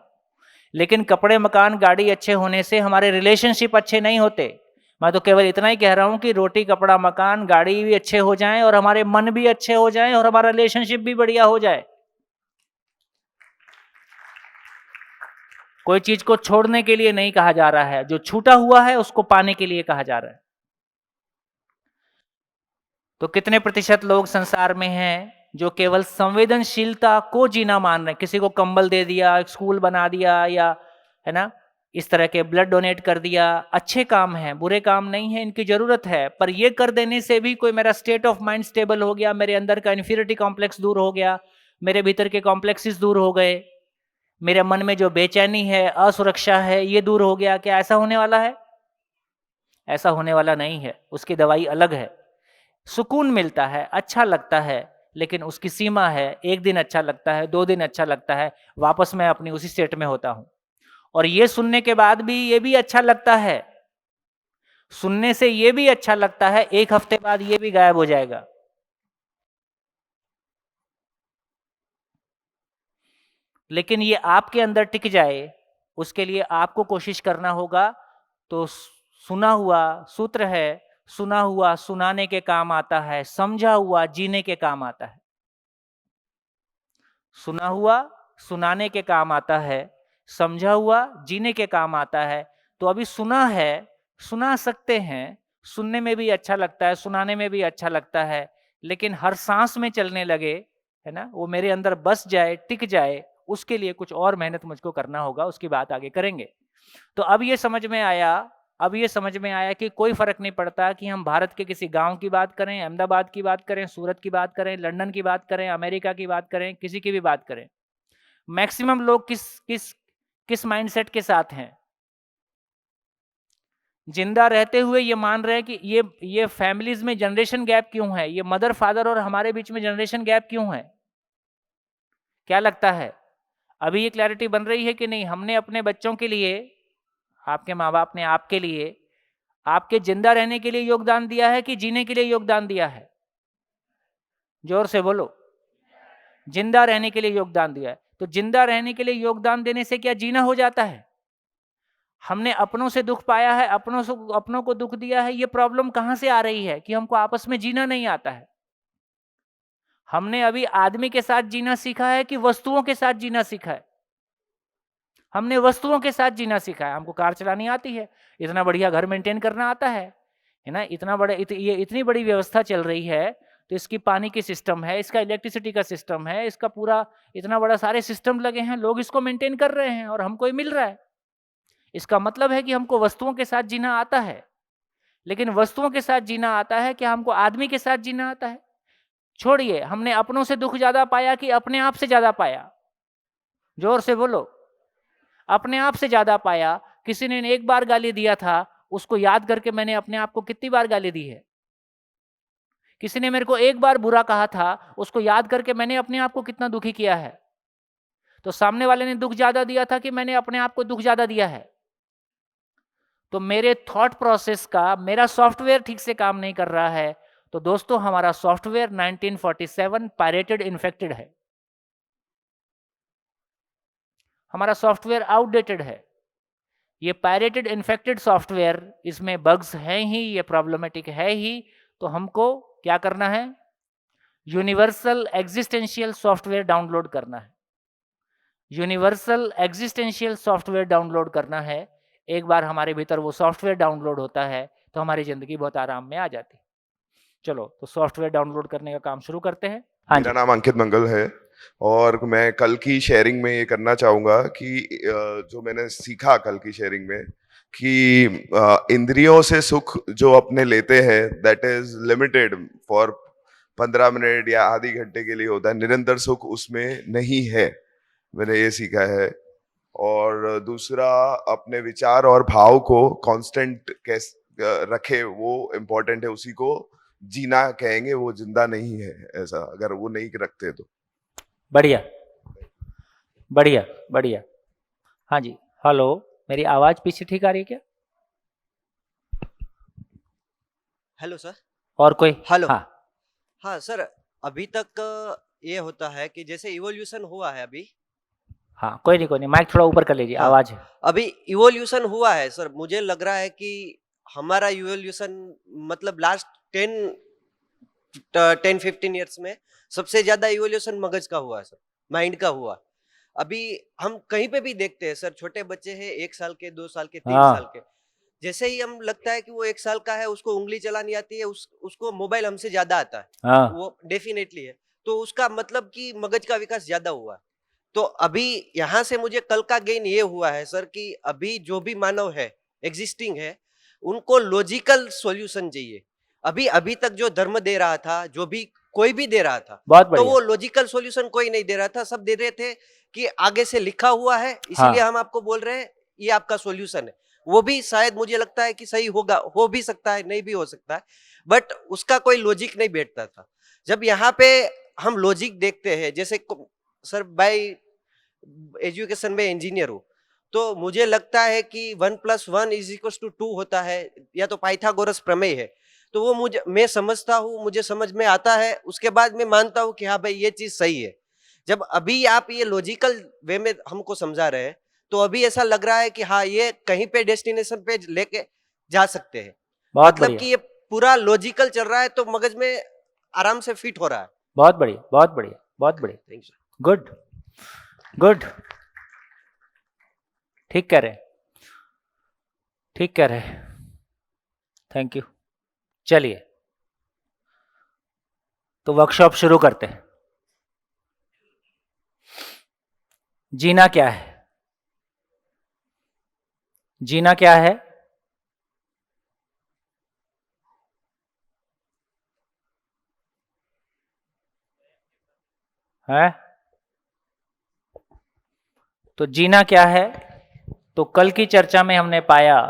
लेकिन कपड़े, मकान, गाड़ी अच्छे होने से हमारे रिलेशनशिप अच्छे नहीं होते। मैं तो केवल इतना ही कह रहा हूं कि रोटी, कपड़ा, मकान, गाड़ी भी अच्छे हो जाएं और हमारे मन भी अच्छे हो जाएं और हमारा रिलेशनशिप भी बढ़िया हो जाए। कोई चीज को छोड़ने के लिए नहीं कहा जा रहा है, जो छूटा हुआ है उसको पाने के लिए कहा जा रहा है। तो कितने प्रतिशत लोग संसार में हैं जो केवल संवेदनशीलता को जीना मान रहे हैं? किसी को कंबल दे दिया, स्कूल बना दिया, या है ना, इस तरह के ब्लड डोनेट कर दिया। अच्छे काम हैं, बुरे काम नहीं है, इनकी जरूरत है। पर ये कर देने से भी कोई मेरा स्टेट ऑफ माइंड स्टेबल हो गया, मेरे अंदर का इन्फीरियरिटी कॉम्प्लेक्स दूर हो गया, मेरे भीतर के कॉम्प्लेक्सेस दूर हो गए, मेरे मन में जो बेचैनी है, असुरक्षा है, ये दूर हो गया। क्या ऐसा होने वाला है? ऐसा होने वाला नहीं है। उसकी दवाई अलग है। सुकून मिलता है, अच्छा लगता है, लेकिन उसकी सीमा है। एक दिन अच्छा लगता है, 2 दिन अच्छा लगता है, वापस मैं अपनी उसी स्टेट में होता हूं। और ये सुनने के बाद भी ये भी अच्छा लगता है, सुनने से ये भी अच्छा लगता है, 1 हफ्ते बाद ये भी गायब हो जाएगा। लेकिन ये आपके अंदर टिक जाए, उसके लिए आपको कोशिश करना होगा। तो सुना हुआ सूत्र है, सुना हुआ सुनाने के काम आता है, समझा हुआ जीने के काम आता है। सुना हुआ सुनाने के काम आता है, समझा हुआ जीने के काम आता है। तो अभी सुना है, सुना सकते हैं, सुनने में भी अच्छा लगता है, सुनाने में भी अच्छा लगता है, लेकिन हर सांस में चलने लगे, है ना, वो मेरे अंदर बस जाए, टिक जाए, उसके लिए कुछ और मेहनत मुझको करना होगा। उसकी बात आगे करेंगे। तो अब ये समझ में आया कि कोई फर्क नहीं पड़ता कि हम भारत के किसी गांव की बात करें, अहमदाबाद की बात करें, सूरत की बात करें, लंदन की बात करें, अमेरिका की बात करें, किसी की भी बात करें। मैक्सिमम लोग किस माइंडसेट के साथ हैं? जिंदा रहते हुए ये मान रहे हैं कि ये फैमिलीज में जनरेशन गैप क्यों है, ये मदर फादर और हमारे बीच में जनरेशन गैप क्यों है? क्या लगता है? अभी ये क्लैरिटी बन रही है कि नहीं? हमने अपने बच्चों के लिए, आपके माँ बाप ने आपके लिए, आपके जिंदा रहने के लिए योगदान दिया है कि जीने के लिए योगदान दिया है? जोर से बोलो। जिंदा रहने के लिए योगदान दिया है। तो जिंदा रहने के लिए योगदान देने से क्या जीना हो जाता है? हमने अपनों से दुख पाया है, अपनों को दुख दिया है। ये प्रॉब्लम कहां से आ रही है कि हमको आपस में जीना नहीं आता है? हमने अभी आदमी के साथ जीना सीखा है कि वस्तुओं के साथ जीना सीखा है? हमने वस्तुओं के साथ जीना सीखा है। हमको कार चलानी आती है, इतना बढ़िया घर मेंटेन करना आता है ना, ये इतनी बड़ी व्यवस्था चल रही है, तो इसकी पानी की सिस्टम है, इसका इलेक्ट्रिसिटी का सिस्टम है, इसका पूरा इतना बड़ा सारे सिस्टम लगे हैं, लोग इसको मेंटेन कर रहे हैं और हमको ये मिल रहा है। इसका मतलब है कि हमको वस्तुओं के साथ जीना आता है। लेकिन वस्तुओं के साथ जीना आता है, क्या हमको आदमी के साथ जीना आता है? छोड़िए, हमने अपनों से दुख ज्यादा पाया कि अपने आप से ज्यादा पाया? जोर से बोलो। अपने आप से ज्यादा पाया। किसी ने एक बार गाली दिया था, उसको याद करके मैंने अपने आप को कितनी बार गाली दी है? किसी ने मेरे को एक बार बुरा कहा था, उसको याद करके मैंने अपने आप को कितना दुखी किया है? तो सामने वाले ने दुख ज्यादा दिया था कि मैंने अपने आप को दुख ज्यादा दिया है? तो मेरे थॉट प्रोसेस का, मेरा सॉफ्टवेयर ठीक से काम नहीं कर रहा है। तो दोस्तों, हमारा सॉफ्टवेयर 1947 पायरेटेड इन्फेक्टेड है। हमारा सॉफ्टवेयर आउटडेटेड है। ये पायरेटेड इन्फेक्टेड सॉफ्टवेयर, इसमें बग्स हैं ही, ये प्रॉब्लमेटिक है ही। तो हमको क्या करना है? यूनिवर्सल एग्जिस्टेंशियल सॉफ्टवेयर डाउनलोड करना है। यूनिवर्सल एग्जिस्टेंशियल सॉफ्टवेयर डाउनलोड करना है। एक बार हमारे भीतर वो सॉफ्टवेयर डाउनलोड होता है तो हमारी जिंदगी बहुत आराम में आ जाती है। चलो, तो सॉफ्टवेयर डाउनलोड करने का काम शुरू करते हैं। हाँ, मेरा नाम अंकित मंगल है और मैं कल की शेयरिंग में ये करना चाहूँगा कि जो मैंने सीखा कल की शेयरिंग में कि इंद्रियों से सुख जो अपने लेते हैं that is limited for 15 minute या आधी घंटे के लिए होता है, निरंतर सुख उसमें नहीं है। मैंने ये सीखा है। और दूसरा, अपने विचार और भाव को कांस्टेंट कैसे रखे वो इम्पोर्टेंट है। उसी को जीना कहेंगे, वो जिंदा नहीं है ऐसा, अगर वो नहीं रखते तो। बढ़िया बढ़िया बढ़िया। हाँ जी, हेलो, मेरी आवाज पीछे ठीक आ रही है क्या? Hello sir. और कोई? हेलो। हाँ हाँ सर, अभी तक ये होता है कि जैसे इवोल्यूशन हुआ है अभी। हाँ, कोई नहीं, माइक थोड़ा ऊपर कर लीजिए। हाँ, आवाज है। अभी इवोल्यूशन हुआ है सर। मुझे लग रहा है कि हमारा इवोल्यूशन मतलब लास्ट 10-15 ईयर्स में सबसे ज्यादा इवोल्यूशन मगज का हुआ है सर, माइंड का हुआ। अभी हम कहीं पे भी देखते हैं सर, छोटे बच्चे हैं 1 साल के, 2 साल के, 3 साल के, जैसे ही हम लगता है कि वो 1 साल का है, उसको उंगली चलानी आती है, उसको मोबाइल हमसे ज्यादा आता है। वो डेफिनेटली है। तो उसका मतलब कि मगज का विकास ज्यादा हुआ है। तो अभी यहाँ से मुझे कल का गेन ये हुआ है सर कि अभी जो भी मानव है, एग्जिस्टिंग है, उनको लॉजिकल सॉल्यूशन चाहिए। अभी तक जो धर्म दे रहा था, जो भी कोई भी दे रहा था, तो वो लॉजिकल सॉल्यूशन कोई नहीं दे रहा था। सब दे रहे थे कि आगे से लिखा हुआ है, इसलिए हम आपको बोल रहे हैं ये आपका सॉल्यूशन है। वो भी शायद मुझे लगता है कि सही होगा, हो भी सकता है, नहीं भी हो सकता है, बट उसका कोई लॉजिक नहीं बैठता था। जब यहाँ पे हम लॉजिक देखते हैं, जैसे सर बाय एजुकेशन में इंजीनियर हूँ, तो मुझे लगता है कि 1+1=2 होता है, या तो पाइथागोरस प्रमेय है। तो वो मैं समझता हूँ, मुझे समझ में आता है, उसके बाद मैं मानता हूँ कि हाँ भाई ये चीज सही है। जब अभी आप ये लॉजिकल वे में हमको समझा रहे हैं, तो अभी ऐसा लग रहा है कि हाँ ये कहीं पे डेस्टिनेशन पे लेके जा सकते हैं। मतलब कि ये पूरा लॉजिकल चल रहा है, तो मगज में आराम से फिट हो रहा है। बहुत बढ़िया, बहुत बढ़िया, बहुत बढ़िया। Thank you. गुड गुड, ठीक कह रहे, ठीक कह रहे। Thank you. चलिए, तो वर्कशॉप शुरू करते हैं। जीना क्या है? जीना क्या है? है? तो जीना क्या है? तो कल की चर्चा में हमने पाया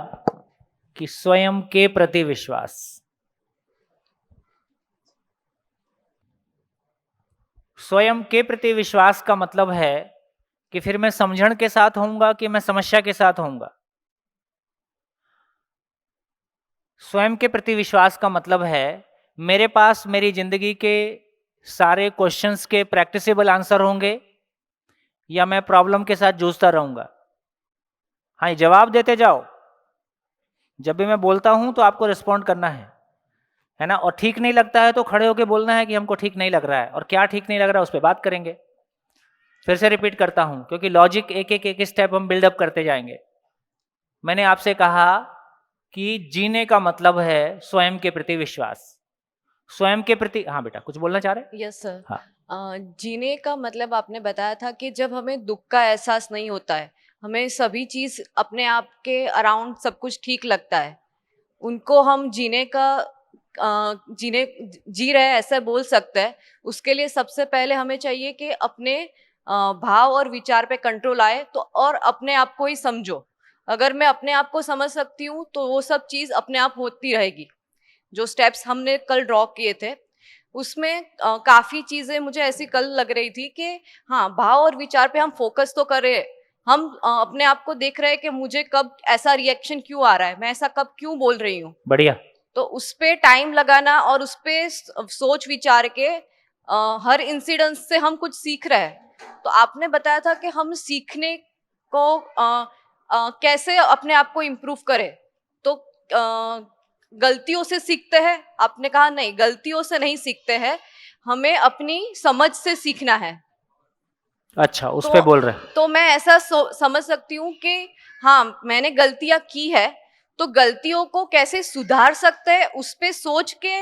कि स्वयं के प्रति विश्वास। स्वयं के प्रति विश्वास का मतलब है कि फिर मैं समझण के साथ होऊंगा कि मैं समस्या के साथ होऊंगा। स्वयं के प्रति विश्वास का मतलब है मेरे पास मेरी जिंदगी के सारे क्वेश्चंस के प्रैक्टिसेबल आंसर होंगे, या मैं प्रॉब्लम के साथ जूझता रहूंगा। हाँ, जवाब देते जाओ। जब भी मैं बोलता हूं तो आपको रिस्पॉन्ड करना है ना। और ठीक नहीं लगता है तो खड़े होकर बोलना है कि हमको ठीक नहीं लग रहा है, और क्या ठीक नहीं लग रहा है उस पर बात करेंगे, फिर से रिपीट करता हूं क्योंकि लॉजिक एक एक एक स्टेप हम बिल्डअप करते जाएंगे। मैंने आपसे कहा कि जीने का मतलब है स्वयं के प्रति विश्वास। स्वयं के प्रति, हाँ बेटा कुछ बोलना चाह रहे? Yes sir. हाँ। जीने का मतलब आपने बताया था कि जब हमें दुख का एहसास नहीं होता है, हमें सभी चीज अपने आप के अराउंड सब कुछ ठीक लगता है, उनको हम जीने का जी रहे हैं ऐसा बोल सकते हैं। उसके लिए सबसे पहले हमें चाहिए कि अपने भाव और विचार पे कंट्रोल आए, तो और अपने आप को ही समझो। अगर मैं अपने आप को समझ सकती हूँ तो वो सब चीज अपने आप होती रहेगी। जो स्टेप्स हमने कल ड्रॉ किए थे उसमें काफी चीजें मुझे ऐसी कल लग रही थी कि हाँ, भाव और विचार पे हम फोकस तो कर रहे हैं, हम अपने आप को देख रहे हैं कि मुझे कब ऐसा रिएक्शन क्यों आ रहा है, मैं ऐसा कब क्यों बोल रही हूँ। बढ़िया। तो उस पे टाइम लगाना और उस पे सोच विचार के हर इंसिडेंट से हम कुछ सीख रहे हैं। तो आपने बताया था कि हम सीखने को कैसे अपने आप को इम्प्रूव करें। तो गलतियों से सीखते हैं, आपने कहा नहीं, गलतियों से नहीं सीखते हैं, हमें अपनी समझ से सीखना है। अच्छा, उस पे बोल रहे हैं। तो मैं ऐसा समझ सकती हूँ कि हाँ, मैंने गलतियां की है, तो गलतियों को कैसे सुधार सकते हैं, उस पे सोच के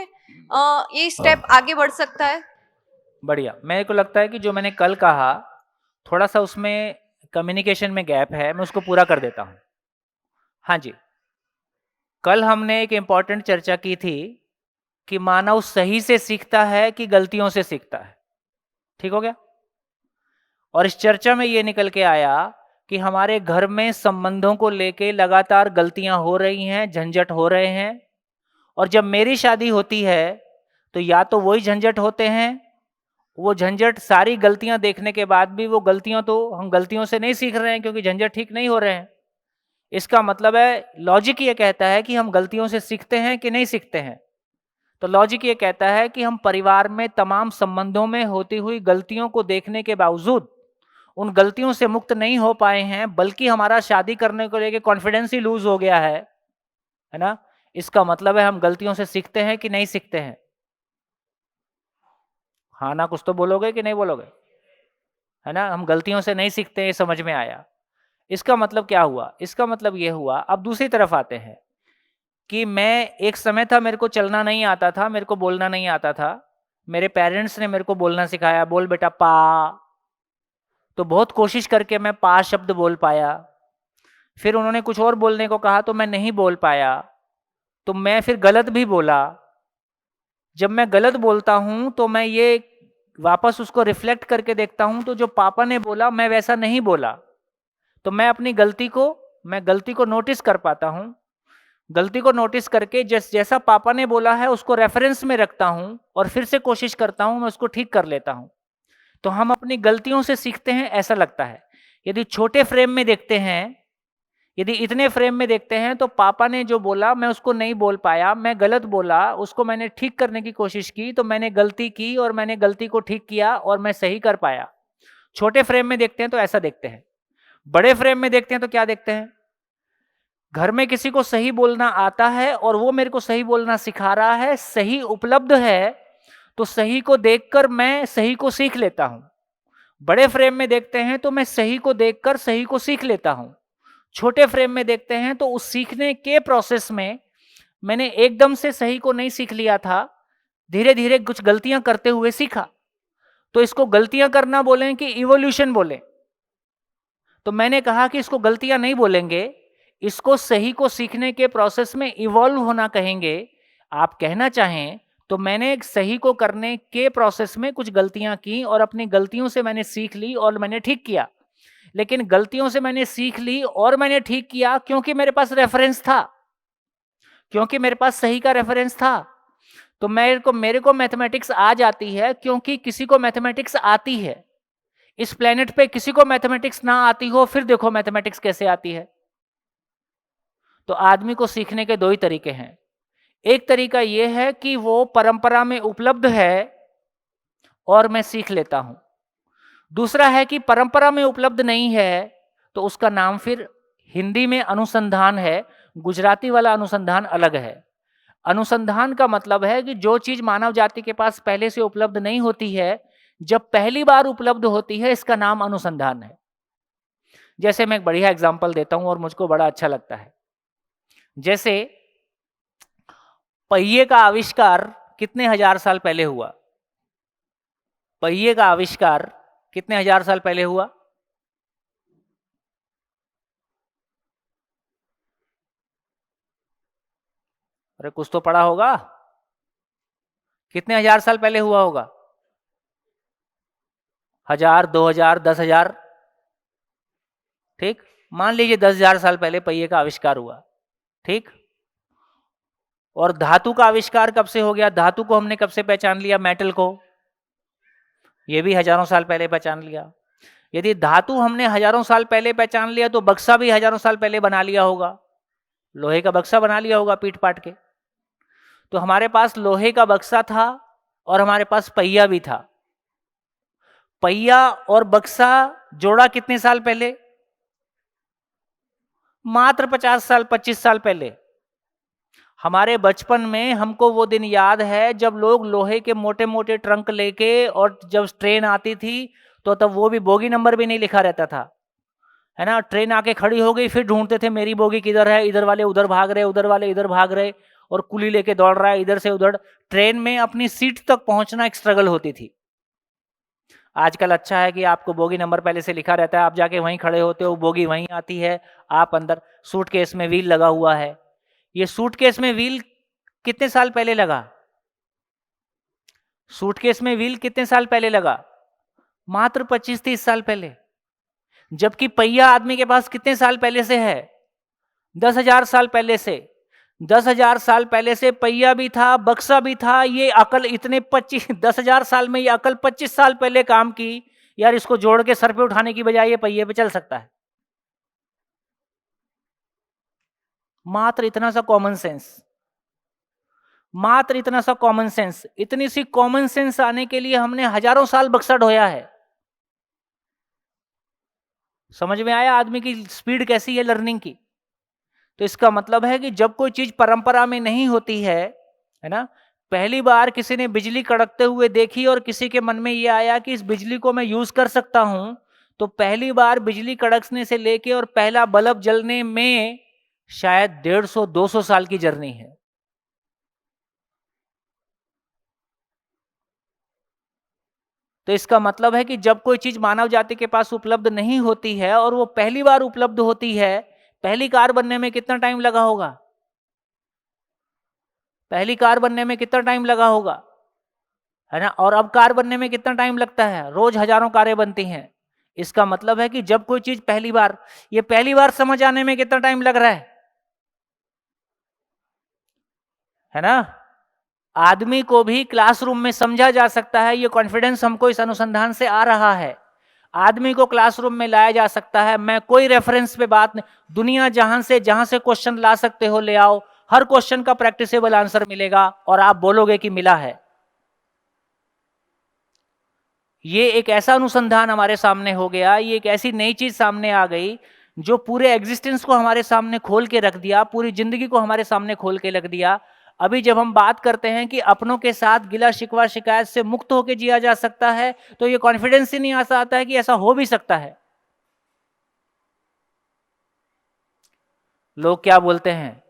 ये स्टेप आगे बढ़ सकता है। बढ़िया। मेरे को लगता है कि जो मैंने कल कहा थोड़ा सा उसमें कम्युनिकेशन में गैप है, मैं उसको पूरा कर देता हूँ। हाँ जी, कल हमने एक इम्पॉर्टेंट चर्चा की थी कि मानव सही से सीखता है कि गलतियों से सीखता है। ठीक हो गया? और इस चर्चा में ये निकल के आया कि हमारे घर में संबंधों को लेके लगातार गलतियां हो रही हैं, झंझट हो रहे हैं, और जब मेरी शादी होती है तो या तो वही झंझट होते हैं, वो झंझट सारी गलतियां देखने के बाद भी वो गलतियां, तो हम गलतियों से नहीं सीख रहे हैं क्योंकि झंझट ठीक नहीं हो रहे हैं। इसका मतलब है लॉजिक ये कहता है कि हम गलतियों से सीखते हैं कि नहीं सीखते हैं। तो लॉजिक ये कहता है कि हम परिवार में तमाम संबंधों में होती हुई गलतियों को देखने के बावजूद उन गलतियों से मुक्त नहीं हो पाए हैं, बल्कि हमारा शादी करने को लेके कॉन्फिडेंस ही लूज हो गया है ना? इसका मतलब है हम गलतियों से सीखते हैं कि नहीं सीखते हैं? हाँ ना, कुछ तो बोलोगे कि नहीं बोलोगे? है ना, हम गलतियों से नहीं सीखते, ये समझ में आया। इसका मतलब क्या हुआ? इसका मतलब ये हुआ, अब दूसरी तरफ आते हैं कि मैं, एक समय था मेरे को चलना नहीं आता था, मेरे को बोलना नहीं आता था, मेरे पेरेंट्स ने मेरे को बोलना सिखाया, बोल बेटा पा। तो बहुत कोशिश करके मैं पा शब्द बोल पाया। फिर उन्होंने कुछ और बोलने को कहा तो मैं नहीं बोल पाया, तो मैं फिर गलत भी बोला। जब मैं गलत बोलता हूं तो मैं ये वापस उसको रिफ्लेक्ट करके देखता हूं, तो जो पापा ने बोला मैं वैसा नहीं बोला, तो मैं अपनी गलती को नोटिस कर पाता हूं। गलती को नोटिस करके जैसा पापा ने बोला है उसको रेफरेंस में रखता हूं और फिर से कोशिश करता हूं, मैं उसको ठीक कर लेता हूं। तो हम अपनी गलतियों से सीखते हैं, ऐसा लगता है। यदि छोटे फ्रेम में देखते हैं, यदि इतने फ्रेम में देखते हैं, तो पापा ने जो बोला मैं उसको नहीं बोल पाया, मैं गलत बोला, उसको मैंने ठीक करने की कोशिश की, तो मैंने गलती की और मैंने गलती को ठीक किया और मैं सही कर पाया। छोटे फ्रेम में देखते हैं तो ऐसा देखते हैं। बड़े फ्रेम में देखते हैं तो क्या देखते हैं? घर में किसी को सही बोलना आता है और वो मेरे को सही बोलना सिखा रहा है, सही उपलब्ध है, तो सही को देखकर मैं सही को सीख लेता हूं। बड़े फ्रेम में देखते हैं तो मैं सही को देखकर सही को सीख लेता हूं। छोटे फ्रेम में देखते हैं तो उस सीखने के प्रोसेस में मैंने एकदम से सही को नहीं सीख लिया था, धीरे धीरे कुछ गलतियां करते हुए सीखा। तो इसको गलतियां करना बोलें कि इवोल्यूशन बोलें? तो मैंने कहा कि इसको गलतियां नहीं बोलेंगे, इसको सही को सीखने के प्रोसेस में इवॉल्व होना कहेंगे। आप कहना चाहें तो मैंने सही को करने के प्रोसेस में कुछ गलतियां की और अपनी गलतियों से मैंने सीख ली और मैंने ठीक किया। लेकिन गलतियों से मैंने सीख ली और मैंने ठीक किया क्योंकि मेरे पास रेफरेंस था, क्योंकि मेरे पास सही का रेफरेंस था। तो मेरे को मैथमेटिक्स आ जाती है क्योंकि किसी को मैथमेटिक्स आती है। इस प्लेनेट पे किसी को मैथमेटिक्स ना आती हो, फिर देखो मैथमेटिक्स कैसे आती है। तो आदमी को सीखने के दो ही तरीके हैं। एक तरीका यह है कि वो परंपरा में उपलब्ध है और मैं सीख लेता हूं। दूसरा है कि परंपरा में उपलब्ध नहीं है, तो उसका नाम फिर हिंदी में अनुसंधान है, गुजराती वाला अनुसंधान अलग है। अनुसंधान का मतलब है कि जो चीज मानव जाति के पास पहले से उपलब्ध नहीं होती है, जब पहली बार उपलब्ध होती है, इसका नाम अनुसंधान है। जैसे मैं एक बढ़िया एग्जांपल देता हूं और मुझको बड़ा अच्छा लगता है। जैसे पहिए का आविष्कार कितने हजार साल पहले हुआ? पहिए का आविष्कार कितने हजार साल पहले हुआ? अरे कुछ तो पढ़ा होगा। कितने हजार साल पहले हुआ होगा? 1000, 2000, 10,000। ठीक, मान लीजिए 10,000 साल पहले पहिए का आविष्कार हुआ। ठीक, और धातु का आविष्कार कब से हो गया? धातु को हमने कब से पहचान लिया? मेटल को, यह भी हजारों साल पहले पहचान लिया। यदि धातु हमने हजारों साल पहले पहचान लिया तो बक्सा भी हजारों साल पहले बना लिया होगा। लोहे का बक्सा बना लिया होगा पीट पाट के। तो हमारे पास लोहे का बक्सा था और हमारे पास पहिया भी था। पहिया और बक्सा जोड़ा कितने साल पहले? मात्र 50 साल, 25 साल पहले। हमारे बचपन में हमको वो दिन याद है जब लोग लोहे के मोटे मोटे ट्रंक लेके, और जब ट्रेन आती थी तो तब वो भी बोगी नंबर भी नहीं लिखा रहता था, है ना। ट्रेन आके खड़ी हो गई, फिर ढूंढते थे मेरी बोगी किधर है, इधर वाले उधर भाग रहे, उधर वाले इधर भाग रहे, और कुली लेके दौड़ रहा है इधर से उधर। ट्रेन में अपनी सीट तक पहुंचना एक स्ट्रगल होती थी। आजकल अच्छा है कि आपको बोगी नंबर पहले से लिखा रहता है, आप जाके वहीं खड़े होते हो, बोगी वहीं आती है, आप अंदर। सूटकेस में व्हील लगा हुआ है। ये सूटकेस में व्हील कितने साल पहले लगा? सूटकेस में व्हील कितने साल पहले लगा? मात्र 25-30 साल पहले। जबकि पहिया आदमी के पास कितने साल पहले से है? 10,000 साल पहले से। 10,000 साल पहले से पहिया भी था, बक्सा भी था। ये अकल इतने 10,000 साल में ये अकल 25 साल पहले काम की। यार इसको जोड़ के सर पे उठाने की बजाय ये पहिए पे चल सकता है। मात्र इतना सा कॉमन सेंस, मात्र इतना सा कॉमन सेंस। इतनी सी कॉमन सेंस आने के लिए हमने हजारों साल बक्सा ढोया है। समझ में आया आदमी की स्पीड कैसी है लर्निंग की? तो इसका मतलब है कि जब कोई चीज परंपरा में नहीं होती है ना। पहली बार किसी ने बिजली कड़कते हुए देखी और किसी के मन में यह आया कि इस बिजली को मैं यूज कर सकता हूं, तो पहली बार बिजली कड़कने से लेके और पहला बल्ब जलने में शायद 150-200 साल की जर्नी है। तो इसका मतलब है कि जब कोई चीज मानव जाति के पास उपलब्ध नहीं होती है और वो पहली बार उपलब्ध होती है, पहली कार बनने में कितना टाइम लगा होगा? पहली कार बनने में कितना टाइम लगा होगा, है ना। और अब कार बनने में कितना टाइम लगता है? रोज हजारों कारें बनती हैं। इसका मतलब है कि जब कोई चीज पहली बार, ये पहली बार समझ आने में कितना टाइम लग रहा है ना। आदमी को भी क्लासरूम में समझा जा सकता है, ये कॉन्फिडेंस हमको इस अनुसंधान से आ रहा है। आदमी को क्लासरूम में लाया जा सकता है। मैं कोई रेफरेंस पे बात नहीं, दुनिया जहां से क्वेश्चन ला सकते हो ले आओ, हर क्वेश्चन का प्रैक्टिसेबल आंसर मिलेगा और आप बोलोगे कि मिला है। ये एक ऐसा अनुसंधान हमारे सामने हो गया, ये एक ऐसी नई चीज सामने आ गई जो पूरे एग्जिस्टेंस को हमारे सामने खोल के रख दिया, पूरी जिंदगी को हमारे सामने खोल के रख दिया। अभी जब हम बात करते हैं कि अपनों के साथ गिला शिकवा शिकायत से मुक्त होकर जिया जा सकता है, तो ये कॉन्फिडेंस ही नहीं आता है कि ऐसा हो भी सकता है। लोग क्या बोलते हैं?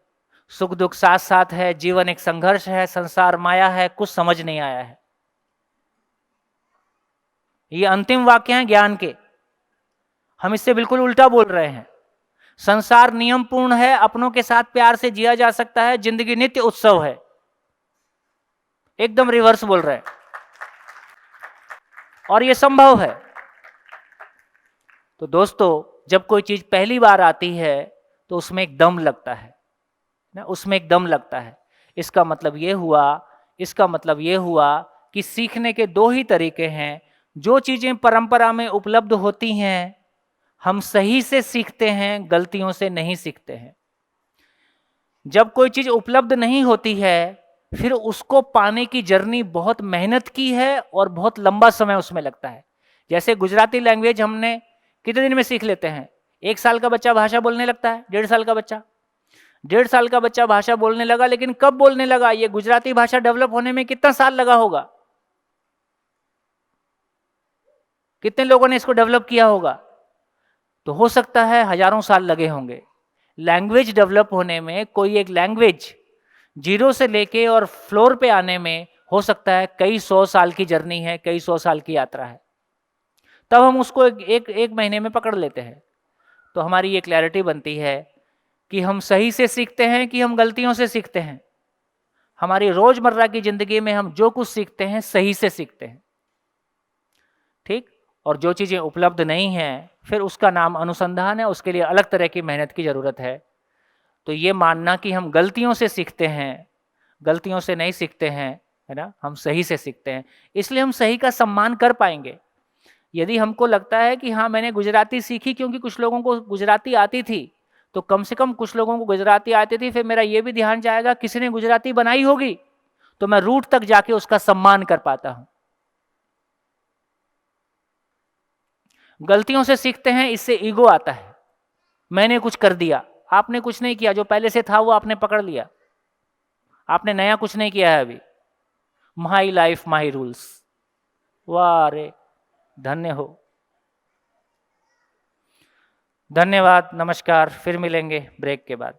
सुख दुख साथ साथ है, जीवन एक संघर्ष है, संसार माया है, कुछ समझ नहीं आया है। ये अंतिम वाक्य हैं ज्ञान के। हम इससे बिल्कुल उल्टा बोल रहे हैं। संसार नियम पूर्ण है, अपनों के साथ प्यार से जिया जा सकता है, जिंदगी नित्य उत्सव है। एकदम रिवर्स बोल रहे हैं और ये संभव है। तो दोस्तों, जब कोई चीज पहली बार आती है तो उसमें एक दम लगता है ना, उसमें एक दम लगता है। इसका मतलब ये हुआ कि सीखने के दो ही तरीके हैं। जो चीजें परंपरा में उपलब्ध होती हैं हम सही से सीखते हैं, गलतियों से नहीं सीखते हैं। जब कोई चीज उपलब्ध नहीं होती है फिर उसको पाने की जर्नी बहुत मेहनत की है और बहुत लंबा समय उसमें लगता है। जैसे गुजराती लैंग्वेज हमने कितने दिन में सीख लेते हैं? 1 साल का बच्चा भाषा बोलने लगता है, 1.5 साल का बच्चा, 1.5 साल का बच्चा भाषा बोलने लगा। लेकिन कब बोलने लगा? ये गुजराती भाषा डेवलप होने में कितना साल लगा होगा? कितने लोगों ने इसको डेवलप किया होगा? तो हो सकता है हजारों साल लगे होंगे। लैंग्वेज डेवलप होने में, कोई एक लैंग्वेज जीरो से लेके और फ्लोर पे आने में हो सकता है कई 100 साल की जर्नी है, कई 100 साल की यात्रा है। तब हम उसको एक महीने में पकड़ लेते हैं। तो हमारी ये क्लैरिटी बनती है कि हम सही से सीखते हैं कि हम गलतियों से सीखते हैं। हमारी रोजमर्रा की जिंदगी में हम जो कुछ सीखते हैं सही से सीखते हैं, ठीक। और जो चीज़ें उपलब्ध नहीं हैं, फिर उसका नाम अनुसंधान है, उसके लिए अलग तरह की मेहनत की ज़रूरत है। तो ये मानना कि हम गलतियों से सीखते हैं, गलतियों से नहीं सीखते हैं, है ना, हम सही से सीखते हैं। इसलिए हम सही का सम्मान कर पाएंगे। यदि हमको लगता है कि हाँ मैंने गुजराती सीखी क्योंकि कुछ लोगों को गुजराती आती थी, तो कम से कम कुछ लोगों को गुजराती आती थी, फिर मेरा ये भी ध्यान जाएगा किसी ने गुजराती बनाई होगी, तो मैं रूट तक जाके उसका सम्मान कर पाता हूं। गलतियों से सीखते हैं, इससे ईगो आता है। मैंने कुछ कर दिया, आपने कुछ नहीं किया, जो पहले से था वो आपने पकड़ लिया, आपने नया कुछ नहीं किया है अभी। माई लाइफ माई रूल्स, वाह रे, धन्य हो। धन्यवाद, नमस्कार, फिर मिलेंगे ब्रेक के बाद।